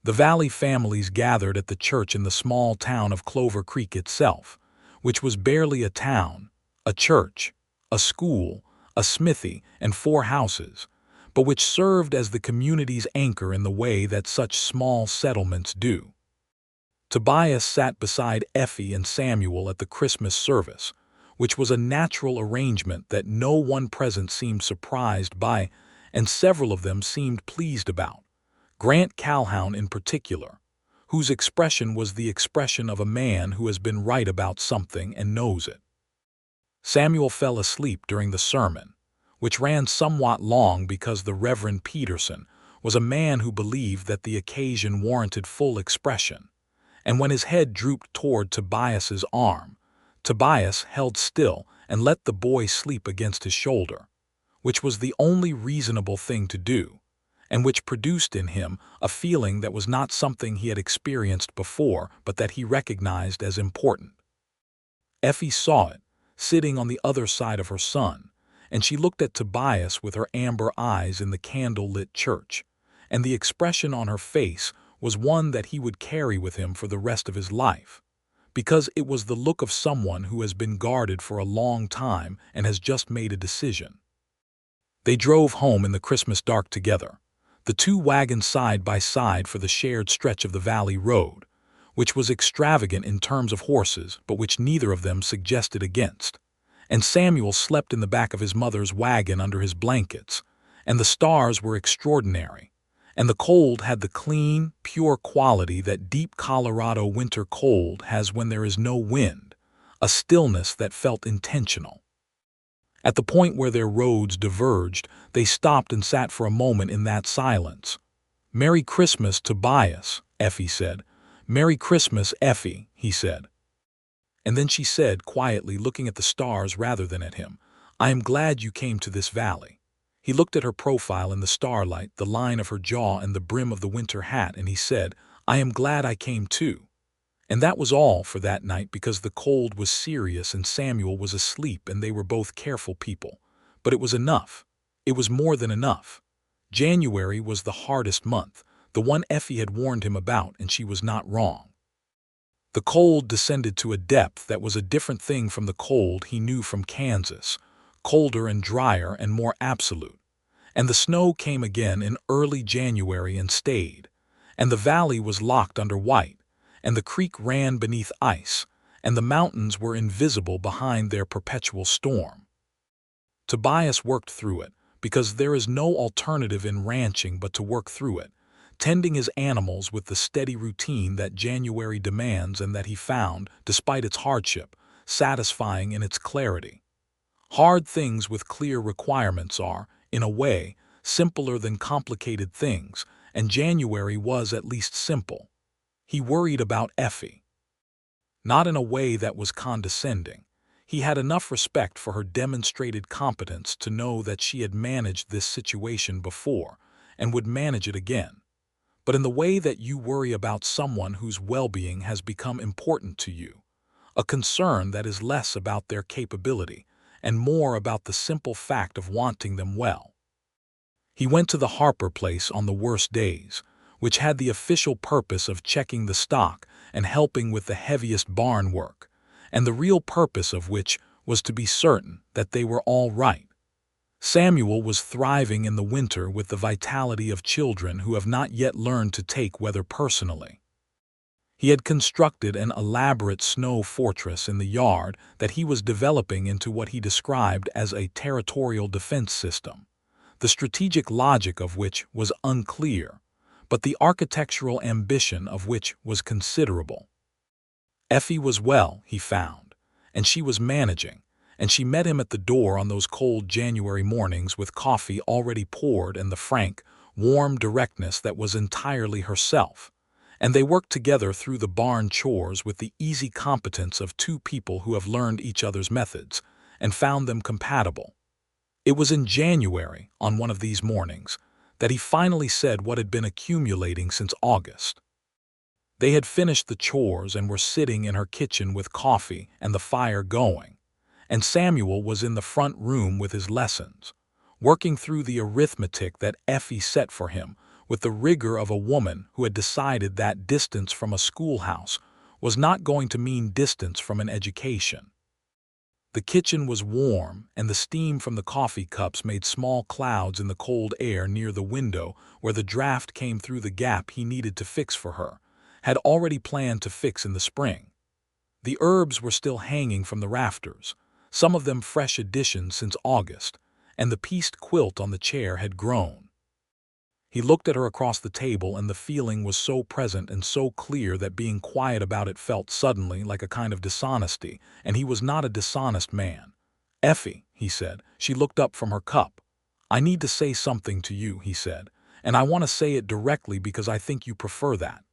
The Valley families gathered at the church in the small town of Clover Creek itself, which was barely a town, a church, a school, a smithy, and 4 houses, but which served as the community's anchor in the way that such small settlements do. Tobias sat beside Effie and Samuel at the Christmas service, which was a natural arrangement that no one present seemed surprised by, and several of them seemed pleased about, Grant Calhoun in particular, whose expression was the expression of a man who has been right about something and knows it. Samuel fell asleep during the sermon, which ran somewhat long because the Reverend Peterson was a man who believed that the occasion warranted full expression, and when his head drooped toward Tobias's arm, Tobias held still and let the boy sleep against his shoulder, which was the only reasonable thing to do, and which produced in him a feeling that was not something he had experienced before, but that he recognized as important. Effie saw it, sitting on the other side of her son, and she looked at Tobias with her amber eyes in the candle-lit church, and the expression on her face was one that he would carry with him for the rest of his life, because it was the look of someone who has been guarded for a long time and has just made a decision. They drove home in the Christmas dark together, the two wagons side by side for the shared stretch of the valley road, which was extravagant in terms of horses but which neither of them suggested against. And Samuel slept in the back of his mother's wagon under his blankets, and the stars were extraordinary, and the cold had the clean, pure quality that deep Colorado winter cold has when there is no wind, a stillness that felt intentional. At the point where their roads diverged, they stopped and sat for a moment in that silence. "Merry Christmas, Tobias," Effie said. "Merry Christmas, Effie," he said. And then she said, quietly, looking at the stars rather than at him, "I am glad you came to this valley." He looked at her profile in the starlight, the line of her jaw and the brim of the winter hat, and he said, "I am glad I came too." And that was all for that night, because the cold was serious and Samuel was asleep and they were both careful people. But it was enough. It was more than enough. January was the hardest month, the one Effie had warned him about, and she was not wrong. The cold descended to a depth that was a different thing from the cold he knew from Kansas, colder and drier and more absolute. And the snow came again in early January and stayed, and the valley was locked under white, and the creek ran beneath ice, and the mountains were invisible behind their perpetual storm. Tobias worked through it, because there is no alternative in ranching but to work through it, tending his animals with the steady routine that January demands and that he found, despite its hardship, satisfying in its clarity. Hard things with clear requirements are, in a way, simpler than complicated things, and January was at least simple. He worried about Effie. Not in a way that was condescending. He had enough respect for her demonstrated competence to know that she had managed this situation before and would manage it again. But in the way that you worry about someone whose well-being has become important to you, a concern that is less about their capability and more about the simple fact of wanting them well. He went to the Harper place on the worst days, which had the official purpose of checking the stock and helping with the heaviest barn work, and the real purpose of which was to be certain that they were all right. Samuel was thriving in the winter with the vitality of children who have not yet learned to take weather personally. He had constructed an elaborate snow fortress in the yard that he was developing into what he described as a territorial defense system, the strategic logic of which was unclear, but the architectural ambition of which was considerable. Effie was well, he found, and she was managing, and she met him at the door on those cold January mornings with coffee already poured and the frank, warm directness that was entirely herself, and they worked together through the barn chores with the easy competence of two people who have learned each other's methods and found them compatible. It was in January, on one of these mornings, that he finally said what had been accumulating since August. They had finished the chores and were sitting in her kitchen with coffee and the fire going, and Samuel was in the front room with his lessons, working through the arithmetic that Effie set for him with the rigor of a woman who had decided that distance from a schoolhouse was not going to mean distance from an education. The kitchen was warm, and the steam from the coffee cups made small clouds in the cold air near the window where the draft came through the gap he needed to fix for her, had already planned to fix in the spring. The herbs were still hanging from the rafters, some of them fresh additions since August, and the pieced quilt on the chair had grown. He looked at her across the table, and the feeling was so present and so clear that being quiet about it felt suddenly like a kind of dishonesty, and he was not a dishonest man. "Effie," he said. She looked up from her cup. "I need to say something to you," he said, "and I want to say it directly because I think you prefer that."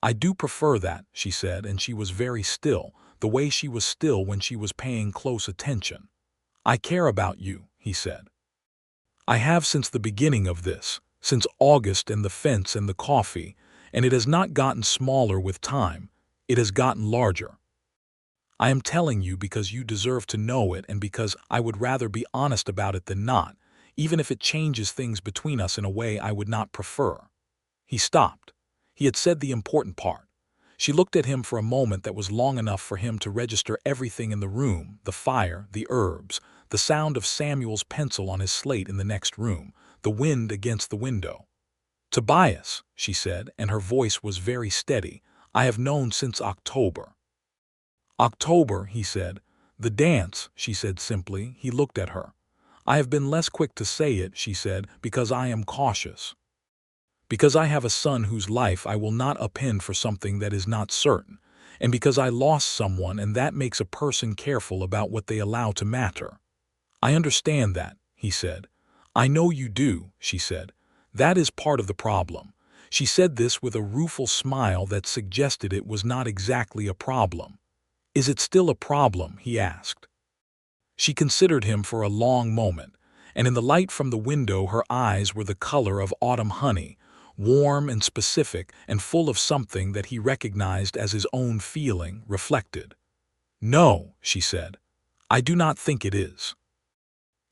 "I do prefer that," she said, and she was very still, the way she was still when she was paying close attention. "I care about you," he said. "I have since the beginning of this. Since August and the fence and the coffee, and it has not gotten smaller with time, it has gotten larger. I am telling you because you deserve to know it and because I would rather be honest about it than not, even if it changes things between us in a way I would not prefer." He stopped. He had said the important part. She looked at him for a moment that was long enough for him to register everything in the room: the fire, the herbs, the sound of Samuel's pencil on his slate in the next room, the wind against the window. "Tobias," she said, and her voice was very steady, "I have known since October." "October," he said. "The dance," she said simply. He looked at her. "I have been less quick to say it," she said, "because I am cautious. Because I have a son whose life I will not upend for something that is not certain, and because I lost someone, and that makes a person careful about what they allow to matter." "I understand that," he said. "I know you do," she said. "That is part of the problem." She said this with a rueful smile that suggested it was not exactly a problem. "Is it still a problem?" he asked. She considered him for a long moment, and in the light from the window her eyes were the color of autumn honey, warm and specific and full of something that he recognized as his own feeling reflected. "No," she said. "I do not think it is."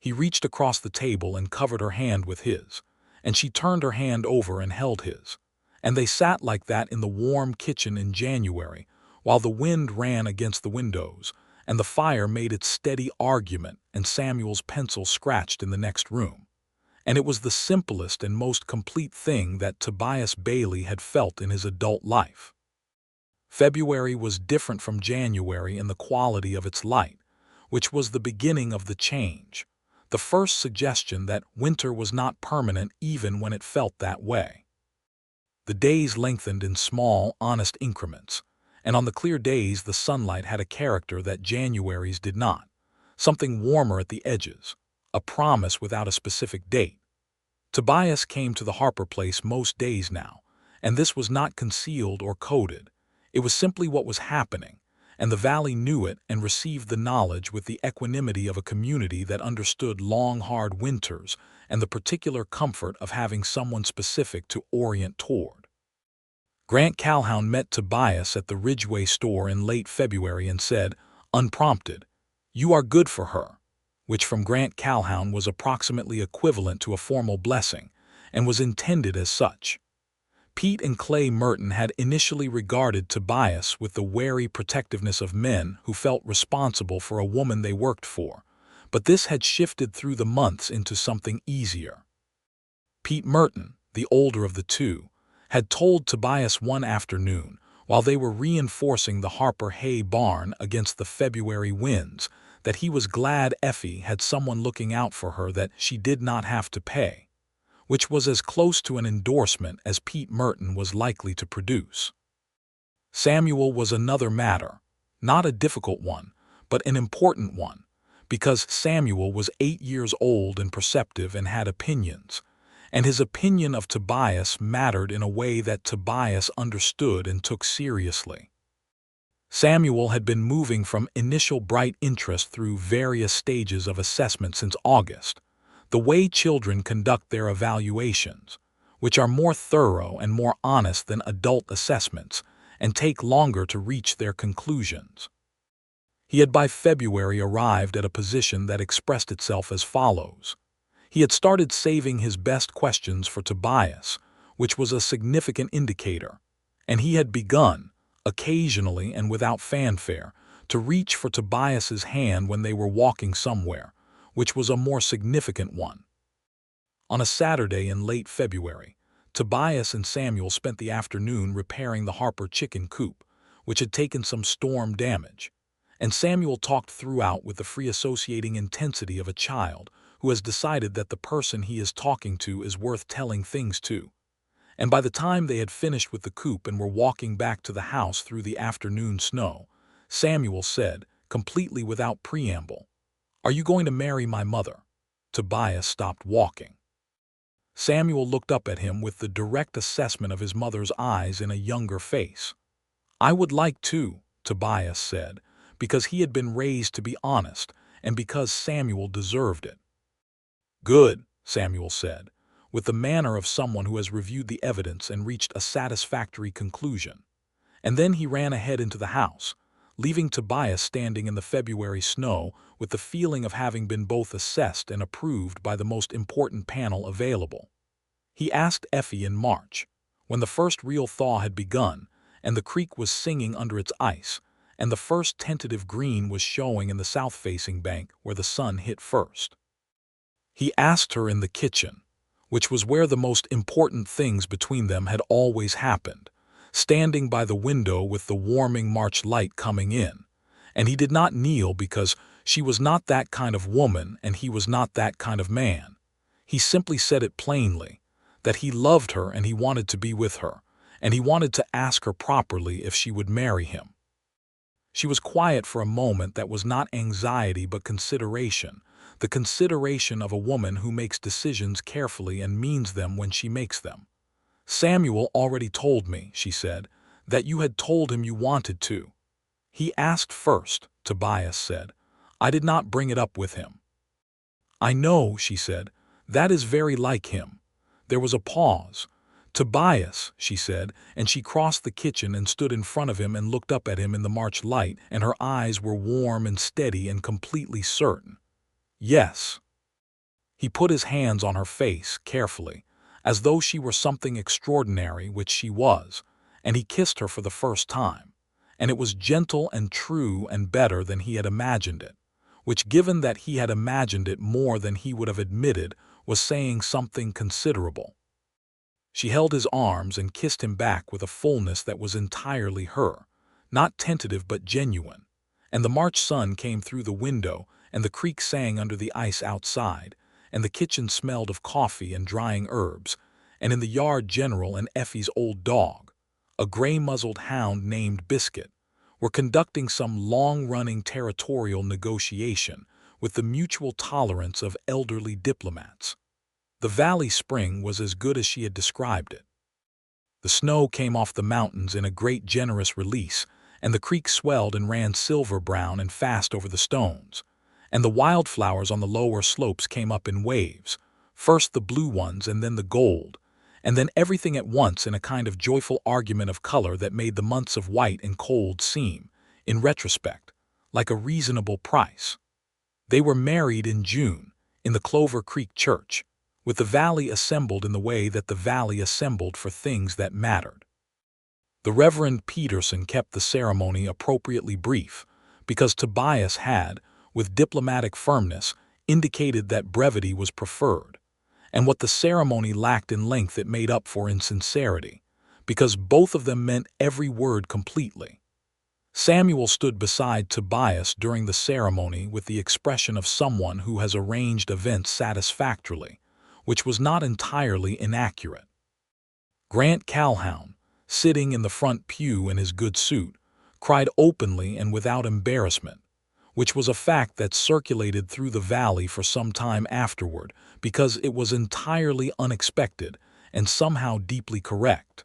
He reached across the table and covered her hand with his, and she turned her hand over and held his, and they sat like that in the warm kitchen in January, while the wind ran against the windows, and the fire made its steady argument, and Samuel's pencil scratched in the next room. And it was the simplest and most complete thing that Tobias Bailey had felt in his adult life. February was different from January in the quality of its light, which was the beginning of the change, the first suggestion that winter was not permanent even when it felt that way. The days lengthened in small, honest increments, and on the clear days the sunlight had a character that January's did not, something warmer at the edges, a promise without a specific date. Tobias came to the Harper place most days now, and this was not concealed or coded. It was simply what was happening, and the valley knew it and received the knowledge with the equanimity of a community that understood long, hard winters and the particular comfort of having someone specific to orient toward. Grant Calhoun met Tobias at the Ridgeway store in late February and said, unprompted, "You are good for her," which from Grant Calhoun was approximately equivalent to a formal blessing, and was intended as such. Pete and Clay Merton had initially regarded Tobias with the wary protectiveness of men who felt responsible for a woman they worked for, but this had shifted through the months into something easier. Pete Merton, the older of the two, had told Tobias one afternoon, while they were reinforcing the Harper hay barn against the February winds, that he was glad Effie had someone looking out for her that she did not have to pay, which was as close to an endorsement as Pete Merton was likely to produce. Samuel was another matter, not a difficult one, but an important one, because Samuel was 8 years old and perceptive and had opinions, and his opinion of Tobias mattered in a way that Tobias understood and took seriously. Samuel had been moving from initial bright interest through various stages of assessment since August, the way children conduct their evaluations, which are more thorough and more honest than adult assessments and take longer to reach their conclusions. He had by February arrived at a position that expressed itself as follows. He had started saving his best questions for Tobias, which was a significant indicator, and he had begun, occasionally and without fanfare, to reach for Tobias's hand when they were walking somewhere, which was a more significant one. On a Saturday in late February, Tobias and Samuel spent the afternoon repairing the Harper chicken coop, which had taken some storm damage, and Samuel talked throughout with the free associating intensity of a child who has decided that the person he is talking to is worth telling things to. And by the time they had finished with the coop and were walking back to the house through the afternoon snow, Samuel said, completely without preamble, "Are you going to marry my mother?" Tobias stopped walking. Samuel looked up at him with the direct assessment of his mother's eyes in a younger face. "I would like to," Tobias said, because he had been raised to be honest and because Samuel deserved it. "Good," Samuel said, with the manner of someone who has reviewed the evidence and reached a satisfactory conclusion. And then he ran ahead into the house, leaving Tobias standing in the February snow with the feeling of having been both assessed and approved by the most important panel available. He asked Effie in March, when the first real thaw had begun, and the creek was singing under its ice, and the first tentative green was showing in the south-facing bank where the sun hit first. He asked her in the kitchen, which was where the most important things between them had always happened, standing by the window with the warming March light coming in, and he did not kneel because she was not that kind of woman and he was not that kind of man. He simply said it plainly, that he loved her and he wanted to be with her, and he wanted to ask her properly if she would marry him. She was quiet for a moment. That was not anxiety but consideration, the consideration of a woman who makes decisions carefully and means them when she makes them. "Samuel already told me," she said, "that you had told him you wanted to." "He asked first," Tobias said. "I did not bring it up with him." "I know," she said. "That is very like him." There was a pause. "Tobias," she said, and she crossed the kitchen and stood in front of him and looked up at him in the March light, and her eyes were warm and steady and completely certain. "Yes." He put his hands on her face carefully, as though she were something extraordinary, which she was, and he kissed her for the first time, and it was gentle and true and better than he had imagined it, which, given that he had imagined it more than he would have admitted, was saying something considerable. She held his arms and kissed him back with a fullness that was entirely her, not tentative but genuine, and the March sun came through the window, and the creek sang under the ice outside, and the kitchen smelled of coffee and drying herbs, and in the yard General and Effie's old dog, a gray-muzzled hound named Biscuit, were conducting some long-running territorial negotiation with the mutual tolerance of elderly diplomats. The valley spring was as good as she had described it. The snow came off the mountains in a great generous release, and the creek swelled and ran silver-brown and fast over the stones, and the wildflowers on the lower slopes came up in waves, first the blue ones and then the gold, and then everything at once in a kind of joyful argument of color that made the months of white and cold seem, in retrospect, like a reasonable price. They were married in June, in the Clover Creek church, with the valley assembled in the way that the valley assembled for things that mattered. The Reverend Peterson kept the ceremony appropriately brief, because Tobias had, with diplomatic firmness, indicated that brevity was preferred, and what the ceremony lacked in length it made up for in sincerity, because both of them meant every word completely. Samuel stood beside Tobias during the ceremony with the expression of someone who has arranged events satisfactorily, which was not entirely inaccurate. Grant Calhoun, sitting in the front pew in his good suit, cried openly and without embarrassment, which was a fact that circulated through the valley for some time afterward because it was entirely unexpected and somehow deeply correct.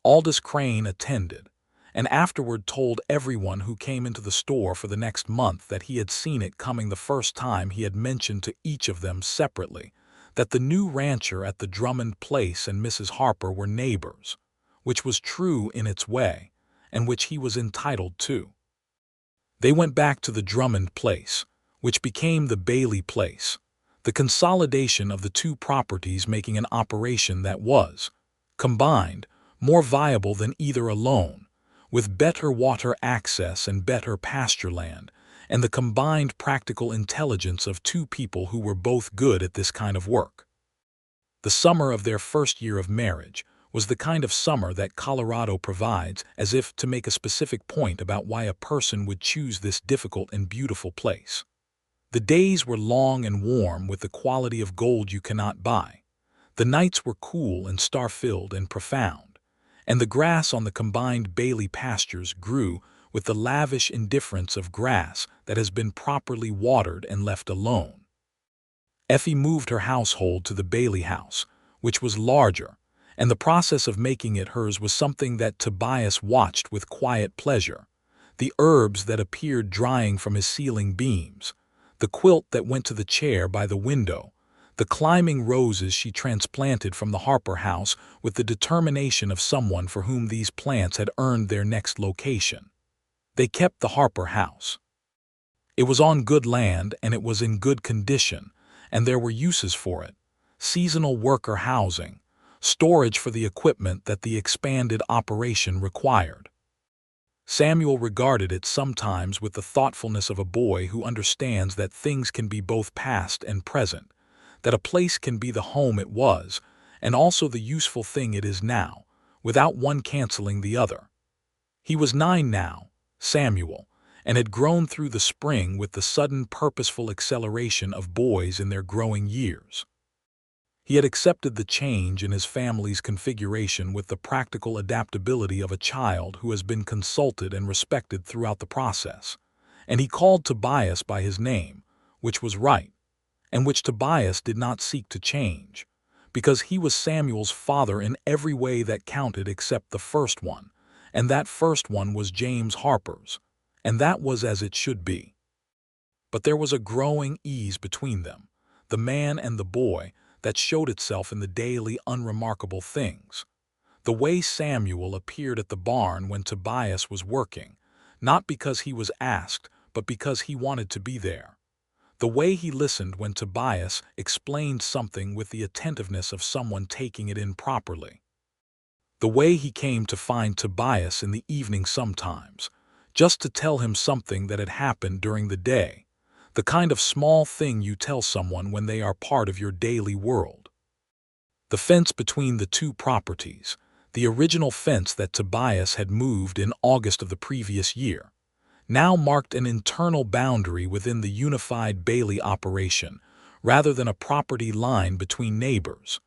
Aldous Crane attended, and afterward told everyone who came into the store for the next month that he had seen it coming the first time. He had mentioned to each of them separately that the new rancher at the Drummond place and Mrs. Harper were neighbors, which was true in its way, and which he was entitled to. They went back to the Drummond place, which became the Bailey place, the consolidation of the two properties making an operation that was, combined, more viable than either alone, with better water access and better pasture land, and the combined practical intelligence of two people who were both good at this kind of work. The summer of their first year of marriage was the kind of summer that Colorado provides, as if to make a specific point about why a person would choose this difficult and beautiful place. The days were long and warm with the quality of gold you cannot buy. The nights were cool and star-filled and profound, and the grass on the combined Bailey pastures grew with the lavish indifference of grass that has been properly watered and left alone. Effie moved her household to the Bailey house, which was larger, and the process of making it hers was something that Tobias watched with quiet pleasure. The herbs that appeared drying from his ceiling beams, the quilt that went to the chair by the window, the climbing roses she transplanted from the Harper house with the determination of someone for whom these plants had earned their next location. They kept the Harper house. It was on good land and it was in good condition, and there were uses for it: seasonal worker housing, storage for the equipment that the expanded operation required. Samuel regarded it sometimes with the thoughtfulness of a boy who understands that things can be both past and present, that a place can be the home it was, and also the useful thing it is now, without one canceling the other. He was 9 now, Samuel, and had grown through the spring with the sudden purposeful acceleration of boys in their growing years. He had accepted the change in his family's configuration with the practical adaptability of a child who has been consulted and respected throughout the process, and he called Tobias by his name, which was right, and which Tobias did not seek to change, because he was Samuel's father in every way that counted except the first one, and that first one was James Harper's, and that was as it should be. But there was a growing ease between them, the man and the boy, that showed itself in the daily unremarkable things. The way Samuel appeared at the barn when Tobias was working, not because he was asked, but because he wanted to be there. The way he listened when Tobias explained something with the attentiveness of someone taking it in properly. The way he came to find Tobias in the evening sometimes, just to tell him something that had happened during the day, the kind of small thing you tell someone when they are part of your daily world. The fence between the two properties, the original fence that Tobias had moved in August of the previous year, now marked an internal boundary within the unified Bailey operation, rather than a property line between neighbors,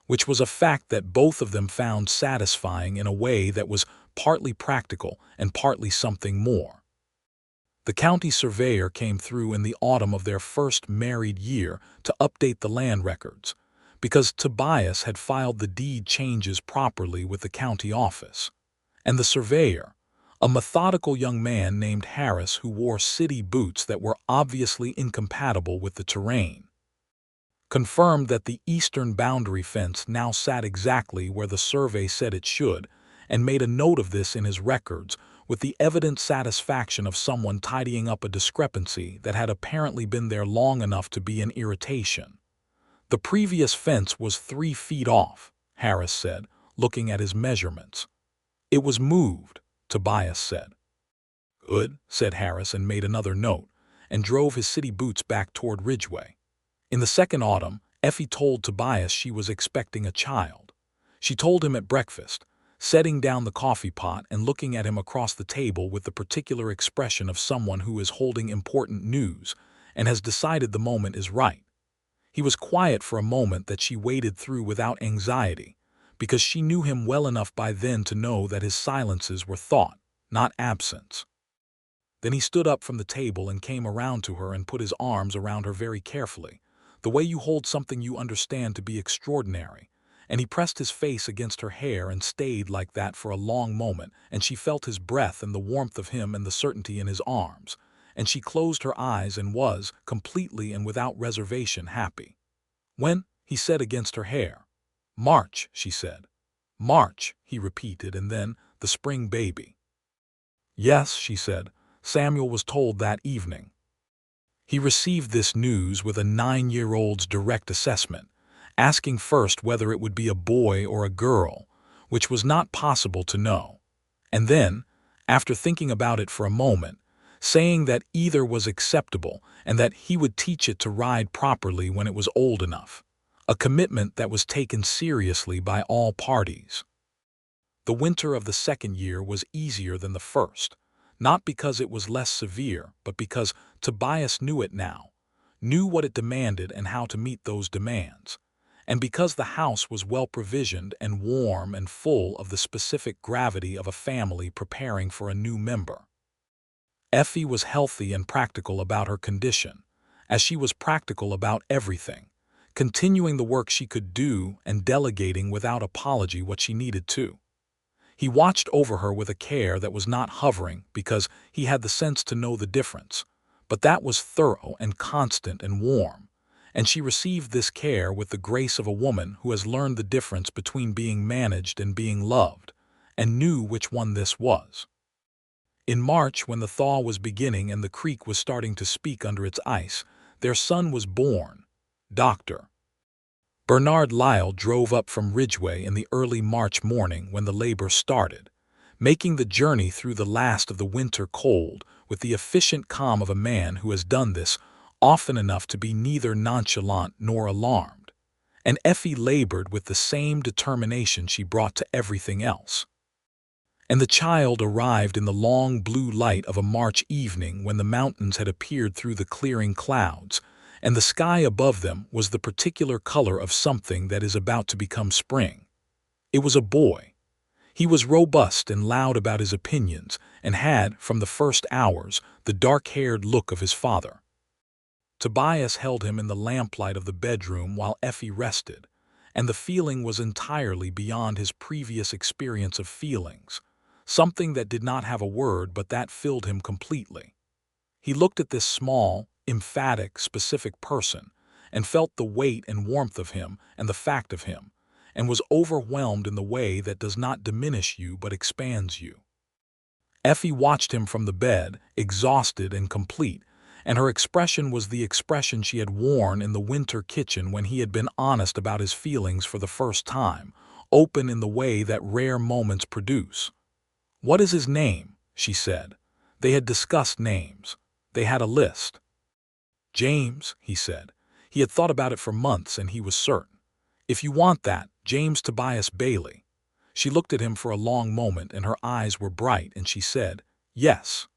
which was a fact that both of them found satisfying in a way that was partly practical and partly something more. The county surveyor came through in the autumn of their first married year to update the land records, because Tobias had filed the deed changes properly with the county office, and the surveyor, a methodical young man named Harris who wore city boots that were obviously incompatible with the terrain, confirmed that the eastern boundary fence now sat exactly where the survey said it should, and made a note of this in his records with the evident satisfaction of someone tidying up a discrepancy that had apparently been there long enough to be an irritation. The previous fence was 3 feet off, Harris said, looking at his measurements. It was moved, Tobias said. Good, said Harris, and made another note, and drove his city boots back toward Ridgeway. In the second autumn, Effie told Tobias she was expecting a child. She told him at breakfast, setting down the coffee pot and looking at him across the table with the particular expression of someone who is holding important news and has decided the moment is right. He was quiet for a moment that she waded through without anxiety, because she knew him well enough by then to know that his silences were thought, not absence. Then he stood up from the table and came around to her and put his arms around her very carefully, the way you hold something you understand to be extraordinary, and he pressed his face against her hair and stayed like that for a long moment, and she felt his breath and the warmth of him and the certainty in his arms, and she closed her eyes and was, completely and without reservation, happy. When, he said against her hair. March, she said. March, he repeated, and then, the spring baby. Yes, she said, Samuel was told that evening. He received this news with a 9-year-old's direct assessment, asking first whether it would be a boy or a girl, which was not possible to know, and then, after thinking about it for a moment, saying that either was acceptable and that he would teach it to ride properly when it was old enough, a commitment that was taken seriously by all parties. The winter of the second year was easier than the first, not because it was less severe, but because Tobias knew it now, knew what it demanded and how to meet those demands, and because the house was well provisioned and warm and full of the specific gravity of a family preparing for a new member. Effie was healthy and practical about her condition, as she was practical about everything, continuing the work she could do and delegating without apology what she needed to. He watched over her with a care that was not hovering because he had the sense to know the difference, but that was thorough and constant and warm, and she received this care with the grace of a woman who has learned the difference between being managed and being loved, and knew which one this was. In March, when the thaw was beginning and the creek was starting to speak under its ice, their son was born. Dr. Bernard Lyle drove up from Ridgeway in the early March morning when the labor started, making the journey through the last of the winter cold with the efficient calm of a man who has done this often enough to be neither nonchalant nor alarmed. And Effie labored with the same determination she brought to everything else. And the child arrived in the long blue light of a March evening when the mountains had appeared through the clearing clouds, and the sky above them was the particular color of something that is about to become spring. It was a boy. He was robust and loud about his opinions, and had, from the first hours, the dark-haired look of his father. Tobias held him in the lamplight of the bedroom while Effie rested, and the feeling was entirely beyond his previous experience of feelings, something that did not have a word but that filled him completely. He looked at this small, emphatic, specific person, and felt the weight and warmth of him and the fact of him, and was overwhelmed in the way that does not diminish you but expands you. Effie watched him from the bed, exhausted and complete, and her expression was the expression she had worn in the winter kitchen when he had been honest about his feelings for the first time, open in the way that rare moments produce. "What is his name?" she said. They had discussed names. They had a list. "James," he said. He had thought about it for months and he was certain. "If you want that, James Tobias Bailey." She looked at him for a long moment and her eyes were bright and she said, "Yes."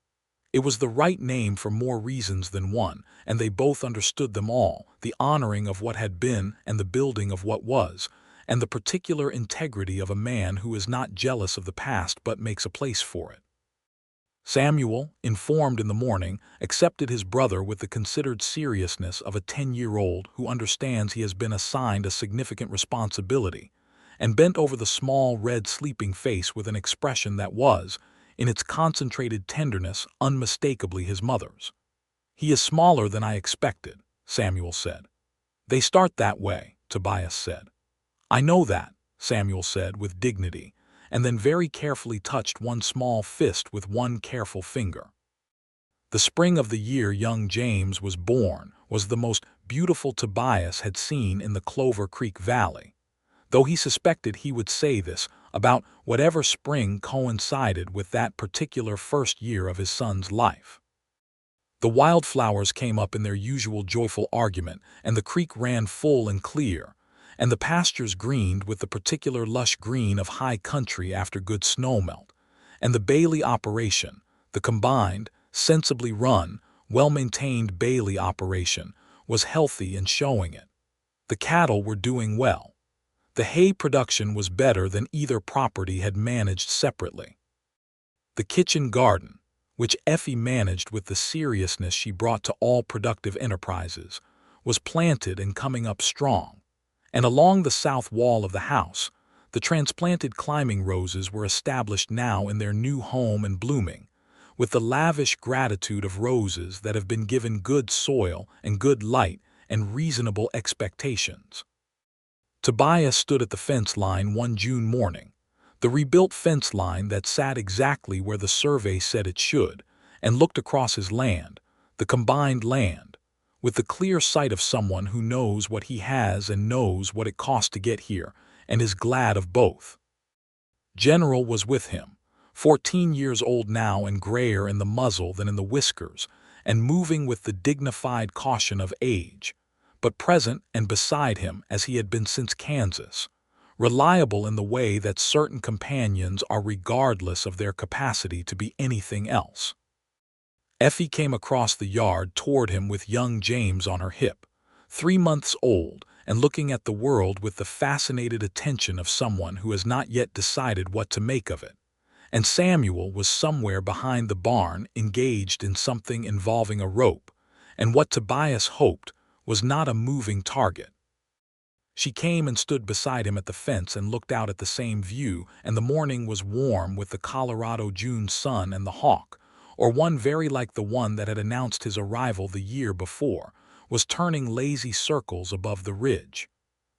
It was the right name for more reasons than one, and they both understood them all, the honoring of what had been and the building of what was, and the particular integrity of a man who is not jealous of the past but makes a place for it. Samuel, informed in the morning, accepted his brother with the considered seriousness of a 10-year-old who understands he has been assigned a significant responsibility, and bent over the small red sleeping face with an expression that was, in its concentrated tenderness, unmistakably his mother's. "He is smaller than I expected," Samuel said. "They start that way," Tobias said. "I know that," Samuel said with dignity, and then very carefully touched one small fist with one careful finger. The spring of the year young James was born was the most beautiful Tobias had seen in the Clover Creek Valley, though he suspected he would say this about whatever spring coincided with that particular first year of his son's life. The wildflowers came up in their usual joyful argument, and the creek ran full and clear, and the pastures greened with the particular lush green of high country after good snowmelt, and the Bailey operation, the combined, sensibly run, well-maintained Bailey operation, was healthy and showing it. The cattle were doing well. The hay production was better than either property had managed separately. The kitchen garden, which Effie managed with the seriousness she brought to all productive enterprises, was planted and coming up strong, and along the south wall of the house, the transplanted climbing roses were established now in their new home and blooming, with the lavish gratitude of roses that have been given good soil and good light and reasonable expectations. Tobias stood at the fence line one June morning, the rebuilt fence line that sat exactly where the survey said it should, and looked across his land, the combined land, with the clear sight of someone who knows what he has and knows what it costs to get here, and is glad of both. General was with him, 14 years old now and grayer in the muzzle than in the whiskers, and moving with the dignified caution of age, but present and beside him as he had been since Kansas, reliable in the way that certain companions are regardless of their capacity to be anything else. Effie came across the yard toward him with young James on her hip, 3 months old, and looking at the world with the fascinated attention of someone who has not yet decided what to make of it. And Samuel was somewhere behind the barn engaged in something involving a rope, and what Tobias hoped was not a moving target. She came and stood beside him at the fence and looked out at the same view, and the morning was warm with the Colorado June sun, and the hawk, or one very like the one that had announced his arrival the year before, was turning lazy circles above the ridge.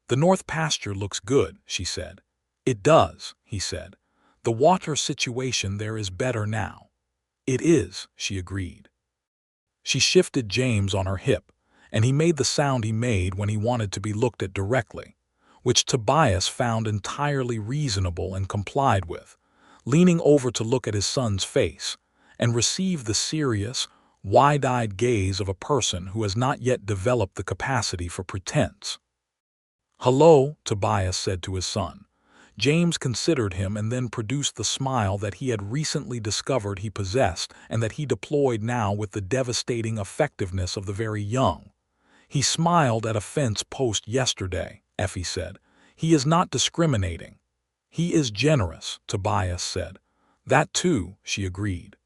"The north pasture looks good," she said. "It does," he said. "The water situation there is better now." "It is," she agreed. She shifted James on her hip, and he made the sound he made when he wanted to be looked at directly, which Tobias found entirely reasonable and complied with, leaning over to look at his son's face, and receive the serious, wide-eyed gaze of a person who has not yet developed the capacity for pretense. "Hello," Tobias said to his son. James considered him and then produced the smile that he had recently discovered he possessed and that he deployed now with the devastating effectiveness of the very young. "He smiled at a fence post yesterday," Effie said. "He is not discriminating." "He is generous," Tobias said. "That too," she agreed.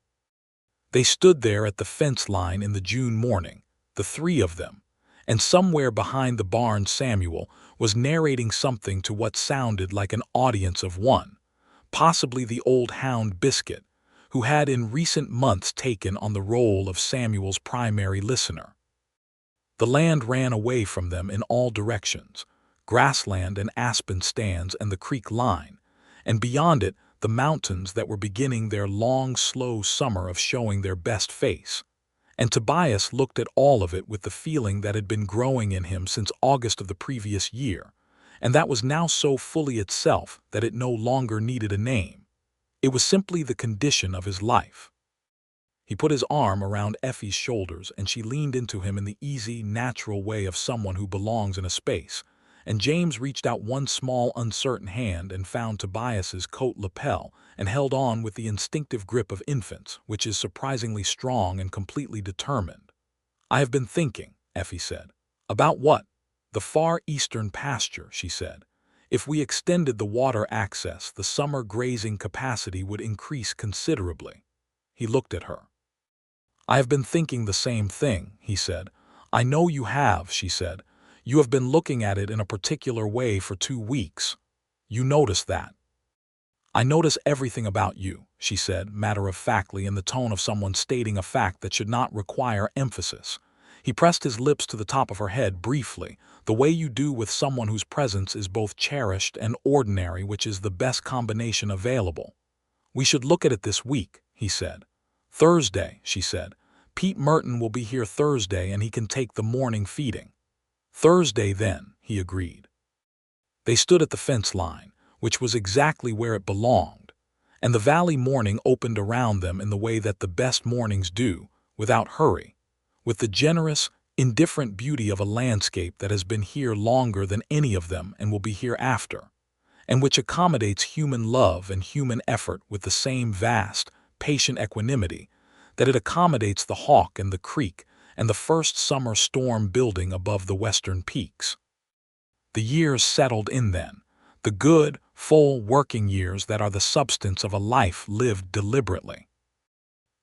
They stood there at the fence line in the June morning, the three of them, and somewhere behind the barn Samuel was narrating something to what sounded like an audience of one, possibly the old hound Biscuit, who had in recent months taken on the role of Samuel's primary listener. The land ran away from them in all directions, grassland and aspen stands and the creek line, and beyond it the mountains that were beginning their long, slow summer of showing their best face. And Tobias looked at all of it with the feeling that had been growing in him since August of the previous year, and that was now so fully itself that it no longer needed a name. It was simply the condition of his life. He put his arm around Effie's shoulders, and she leaned into him in the easy, natural way of someone who belongs in a space, and James reached out one small, uncertain hand and found Tobias's coat lapel and held on with the instinctive grip of infants, which is surprisingly strong and completely determined. "I have been thinking," Effie said. "About what?" "The far eastern pasture," she said. "If we extended the water access, the summer grazing capacity would increase considerably." He looked at her. "I have been thinking the same thing," he said. "I know you have," she said. "You have been looking at it in a particular way for 2 weeks. You notice that." "I notice everything about you," she said, matter-of-factly, in the tone of someone stating a fact that should not require emphasis. He pressed his lips to the top of her head briefly, the way you do with someone whose presence is both cherished and ordinary, which is the best combination available. "We should look at it this week," he said. "Thursday," she said. "Pete Merton will be here Thursday and he can take the morning feeding." "Thursday, then," he agreed. They stood at the fence line, which was exactly where it belonged, and the valley morning opened around them in the way that the best mornings do, without hurry, with the generous, indifferent beauty of a landscape that has been here longer than any of them and will be here after, and which accommodates human love and human effort with the same vast, patient equanimity that it accommodates the hawk and the creek and the first summer storm building above the western peaks. The years settled in then, the good, full working years that are the substance of a life lived deliberately.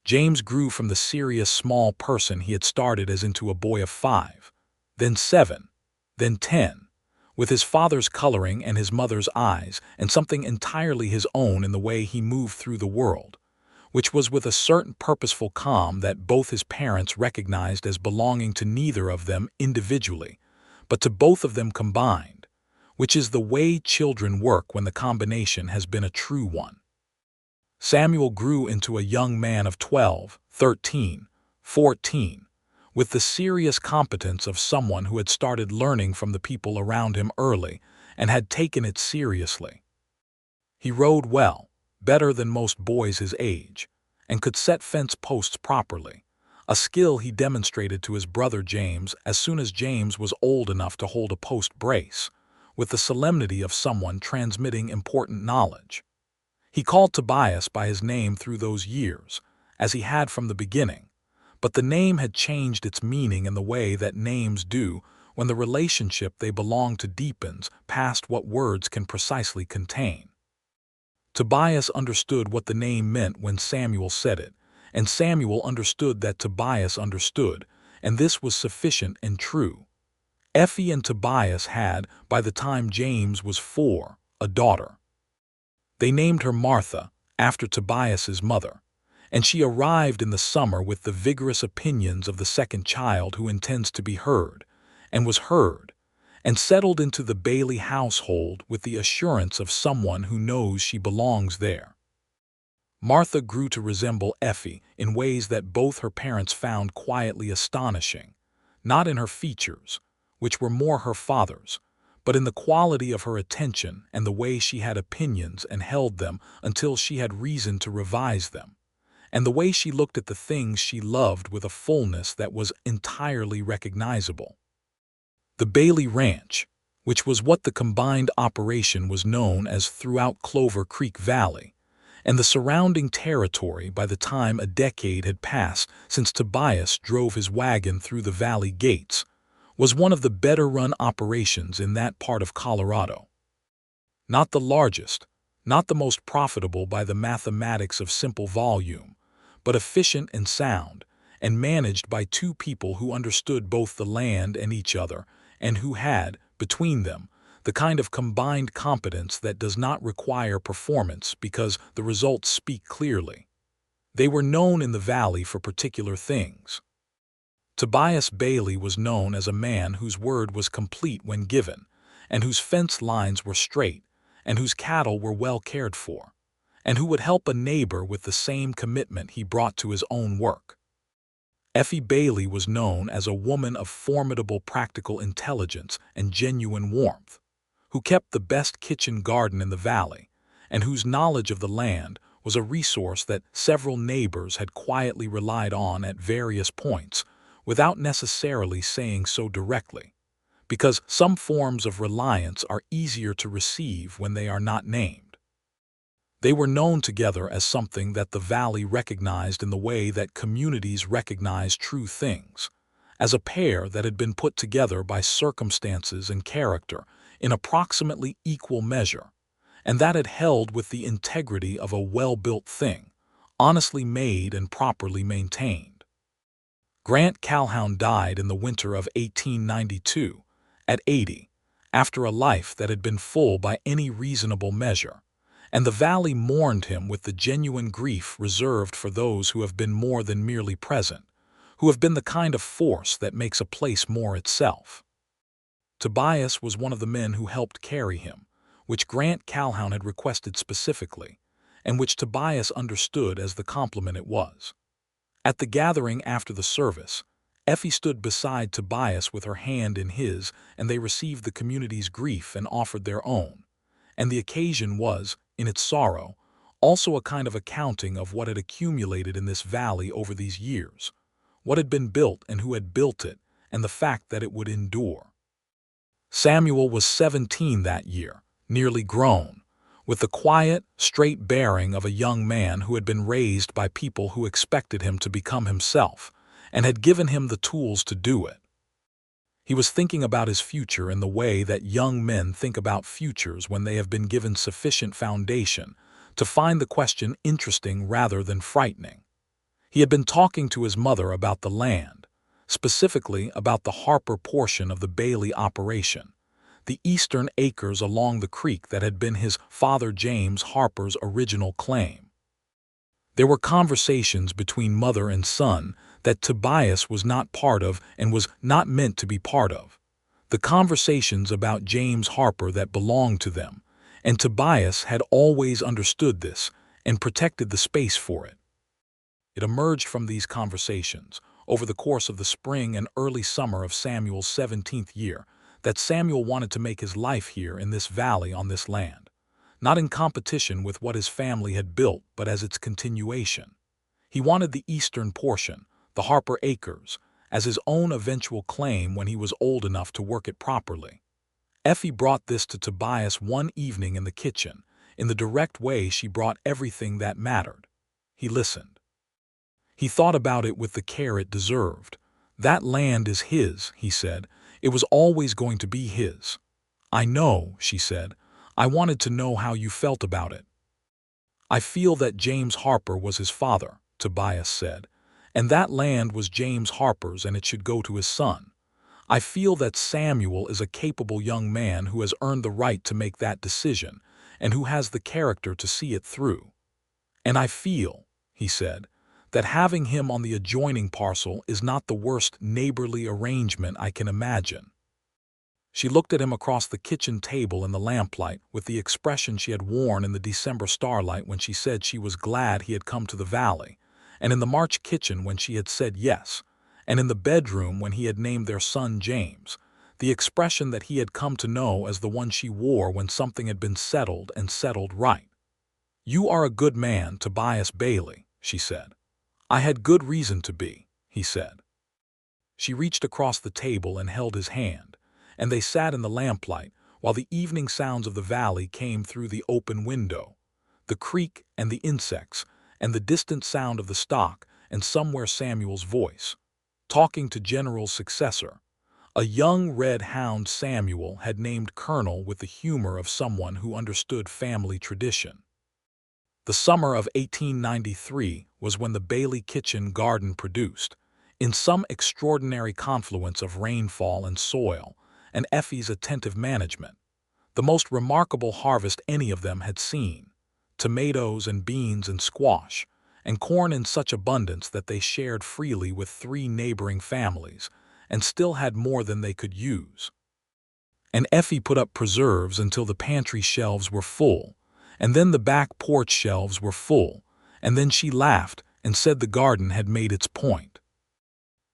James grew from the serious small person he had started as into a boy of 5, then 7, then 10, with his father's coloring and his mother's eyes and something entirely his own in the way he moved through the world, which was with a certain purposeful calm that both his parents recognized as belonging to neither of them individually, but to both of them combined, which is the way children work when the combination has been a true one. Samuel grew into a young man of 12, 13, 14, with the serious competence of someone who had started learning from the people around him early and had taken it seriously. He rode well, better than most boys his age, and could set fence posts properly, a skill he demonstrated to his brother James as soon as James was old enough to hold a post brace, with the solemnity of someone transmitting important knowledge. He called Tobias by his name through those years, as he had from the beginning, but the name had changed its meaning in the way that names do when the relationship they belong to deepens past what words can precisely contain. Tobias understood what the name meant when Samuel said it, and Samuel understood that Tobias understood, and this was sufficient and true. Effie and Tobias had, by the time James was 4, a daughter. They named her Martha, after Tobias's mother, and she arrived in the summer with the vigorous opinions of the second child who intends to be heard, and was heard, and settled into the Bailey household with the assurance of someone who knows she belongs there. Martha grew to resemble Effie in ways that both her parents found quietly astonishing, not in her features, which were more her father's, but in the quality of her attention and the way she had opinions and held them until she had reason to revise them, and the way she looked at the things she loved with a fullness that was entirely recognizable. The Bailey Ranch, which was what the combined operation was known as throughout Clover Creek Valley, and the surrounding territory by the time a decade had passed since Tobias drove his wagon through the valley gates, was one of the better-run operations in that part of Colorado. Not the largest, not the most profitable by the mathematics of simple volume, but efficient and sound, and managed by two people who understood both the land and each other, and who had, between them, the kind of combined competence that does not require performance because the results speak clearly. They were known in the valley for particular things. Tobias Bailey was known as a man whose word was complete when given, and whose fence lines were straight, and whose cattle were well cared for, and who would help a neighbor with the same commitment he brought to his own work. Effie Bailey was known as a woman of formidable practical intelligence and genuine warmth, who kept the best kitchen garden in the valley, and whose knowledge of the land was a resource that several neighbors had quietly relied on at various points, without necessarily saying so directly, because some forms of reliance are easier to receive when they are not named. They were known together as something that the valley recognized in the way that communities recognize true things, as a pair that had been put together by circumstances and character in approximately equal measure, and that had held with the integrity of a well-built thing, honestly made and properly maintained. Grant Calhoun died in the winter of 1892, at 80, after a life that had been full by any reasonable measure, and the valley mourned him with the genuine grief reserved for those who have been more than merely present, who have been the kind of force that makes a place more itself. Tobias was one of the men who helped carry him, which Grant Calhoun had requested specifically, and which Tobias understood as the compliment it was. At the gathering after the service, Effie stood beside Tobias with her hand in his, and they received the community's grief and offered their own. And the occasion was, in its sorrow, also a kind of accounting of what had accumulated in this valley over these years, what had been built and who had built it, and the fact that it would endure. Samuel was 17 that year, nearly grown, with the quiet, straight bearing of a young man who had been raised by people who expected him to become himself, and had given him the tools to do it. He was thinking about his future in the way that young men think about futures when they have been given sufficient foundation to find the question interesting rather than frightening. He had been talking to his mother about the land, specifically about the Harper portion of the Bailey operation, the eastern acres along the creek that had been his father James Harper's original claim. There were conversations between mother and son that Tobias was not part of and was not meant to be part of, the conversations about James Harper that belonged to them, and Tobias had always understood this and protected the space for it. It emerged from these conversations, over the course of the spring and early summer of Samuel's 17th year, that Samuel wanted to make his life here in this valley on this land, not in competition with what his family had built, but as its continuation. He wanted the eastern portion, the Harper Acres, as his own eventual claim when he was old enough to work it properly. Effie brought this to Tobias one evening in the kitchen, in the direct way she brought everything that mattered. He listened. He thought about it with the care it deserved. "That land is his," he said. "It was always going to be his." "I know," she said. "I wanted to know how you felt about it." "I feel that James Harper was his father," Tobias said, "and that land was James Harper's and it should go to his son. I feel that Samuel is a capable young man who has earned the right to make that decision and who has the character to see it through. And I feel," he said, "that having him on the adjoining parcel is not the worst neighborly arrangement I can imagine." She looked at him across the kitchen table in the lamplight with the expression she had worn in the December starlight when she said she was glad he had come to the valley, and in the March kitchen when she had said yes, and in the bedroom when he had named their son James, the expression that he had come to know as the one she wore when something had been settled and settled right. "You are a good man, Tobias Bailey," she said. "I had good reason to be," he said. She reached across the table and held his hand, and they sat in the lamplight while the evening sounds of the valley came through the open window, the creek and the insects, and the distant sound of the stock, and somewhere Samuel's voice, talking to General's successor. A young red hound Samuel had named Colonel with the humor of someone who understood family tradition. The summer of 1893 was when the Bailey kitchen garden produced, in some extraordinary confluence of rainfall and soil, and Effie's attentive management, the most remarkable harvest any of them had seen: tomatoes and beans and squash, and corn in such abundance that they shared freely with 3 neighboring families, and still had more than they could use. And Effie put up preserves until the pantry shelves were full, and then the back porch shelves were full, and then she laughed and said the garden had made its point.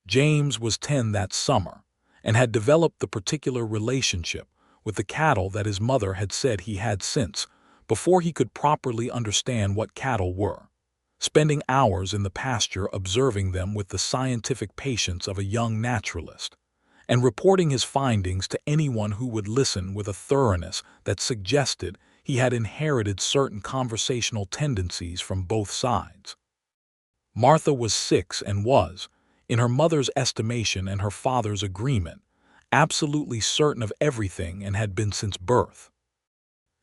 James was 10 that summer, and had developed the particular relationship with the cattle that his mother had said he had since, before he could properly understand what cattle were, spending hours in the pasture observing them with the scientific patience of a young naturalist, and reporting his findings to anyone who would listen with a thoroughness that suggested he had inherited certain conversational tendencies from both sides. Martha was 6 and was, in her mother's estimation and her father's agreement, absolutely certain of everything and had been since birth.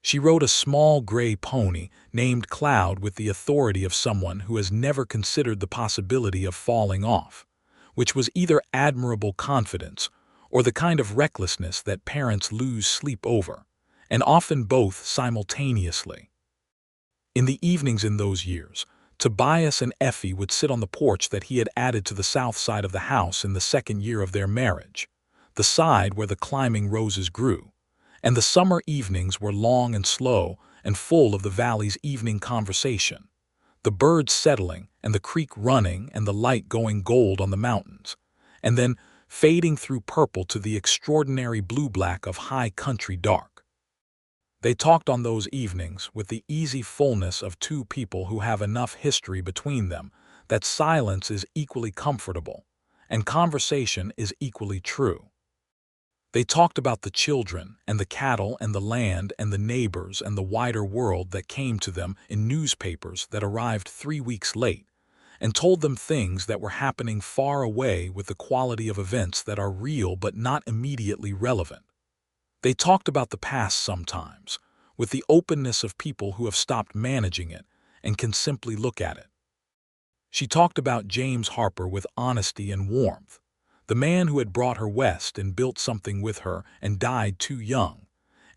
She rode a small gray pony named Cloud with the authority of someone who has never considered the possibility of falling off, which was either admirable confidence or the kind of recklessness that parents lose sleep over, and often both simultaneously. In the evenings in those years, Tobias and Effie would sit on the porch that he had added to the south side of the house in the 2nd year of their marriage, the side where the climbing roses grew, and the summer evenings were long and slow and full of the valley's evening conversation, the birds settling and the creek running and the light going gold on the mountains, and then fading through purple to the extraordinary blue-black of high country dark. They talked on those evenings with the easy fullness of 2 people who have enough history between them that silence is equally comfortable and conversation is equally true. They talked about the children and the cattle and the land and the neighbors and the wider world that came to them in newspapers that arrived 3 weeks late, and told them things that were happening far away with the quality of events that are real but not immediately relevant. They talked about the past sometimes, with the openness of people who have stopped managing it and can simply look at it. She talked about James Harper with honesty and warmth, the man who had brought her west and built something with her and died too young,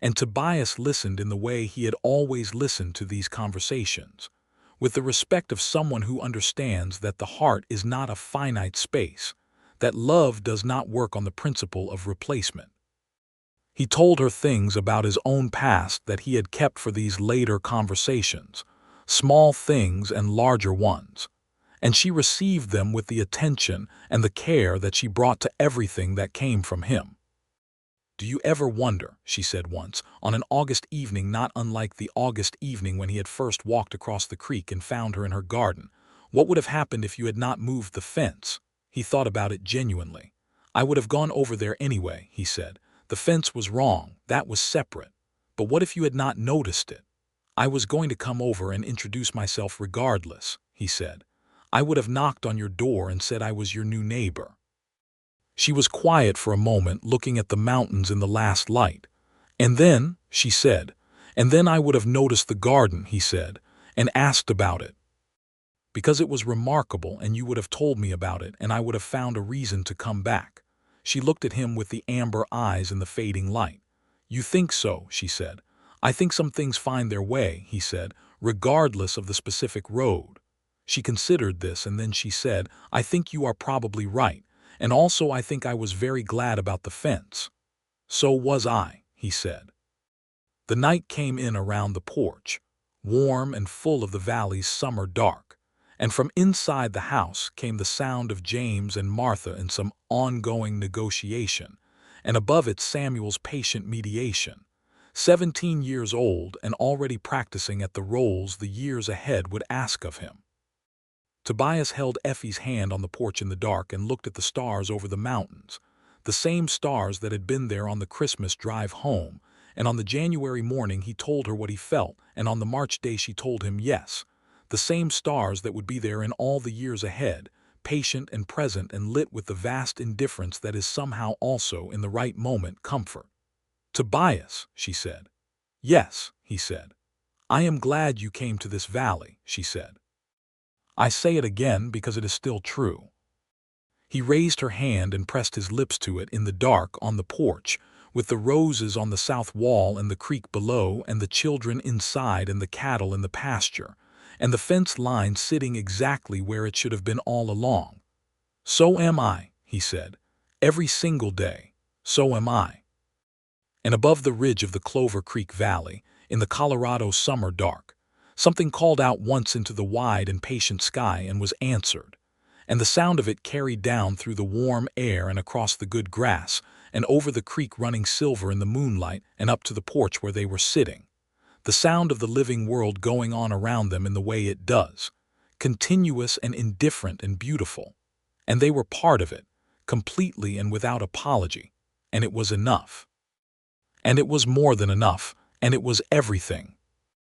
and Tobias listened in the way he had always listened to these conversations, with the respect of someone who understands that the heart is not a finite space, that love does not work on the principle of replacement. He told her things about his own past that he had kept for these later conversations, small things and larger ones, and she received them with the attention and the care that she brought to everything that came from him. "Do you ever wonder," she said once, on an August evening not unlike the August evening when he had first walked across the creek and found her in her garden, "what would have happened if you had not moved the fence?" He thought about it genuinely. "I would have gone over there anyway," he said. "The fence was wrong, that was separate. But what if you had not noticed it?" "I was going to come over and introduce myself regardless," he said. "I would have knocked on your door and said I was your new neighbor." She was quiet for a moment, looking at the mountains in the last light. "And then," she said, "and then I would have noticed the garden," he said, "and asked about it. Because it was remarkable, and you would have told me about it, and I would have found a reason to come back." She looked at him with the amber eyes in the fading light. "You think so," she said. "I think some things find their way," he said, "regardless of the specific road." She considered this, and then she said, "I think you are probably right, and also I think I was very glad about the fence." "So was I," he said. The night came in around the porch, warm and full of the valley's summer dark, and from inside the house came the sound of James and Martha in some ongoing negotiation, and above it Samuel's patient mediation. 17 years old and already practicing at the roles the years ahead would ask of him. Tobias held Effie's hand on the porch in the dark and looked at the stars over the mountains, the same stars that had been there on the Christmas drive home, and on the January morning he told her what he felt, and on the March day she told him yes, the same stars that would be there in all the years ahead, patient and present and lit with the vast indifference that is somehow also, in the right moment, comfort. "Tobias," she said. "Yes," he said. "I am glad you came to this valley," she said. "I say it again because it is still true." He raised her hand and pressed his lips to it in the dark on the porch, with the roses on the south wall and the creek below and the children inside and the cattle in the pasture, and the fence line sitting exactly where it should have been all along. "So am I," he said. "Every single day. So am I." And above the ridge of the Clover Creek Valley, in the Colorado summer dark, something called out once into the wide and patient sky and was answered, and the sound of it carried down through the warm air and across the good grass and over the creek running silver in the moonlight and up to the porch where they were sitting. The sound of the living world going on around them in the way it does, continuous and indifferent and beautiful. And they were part of it, completely and without apology, and it was enough. And it was more than enough, and it was everything.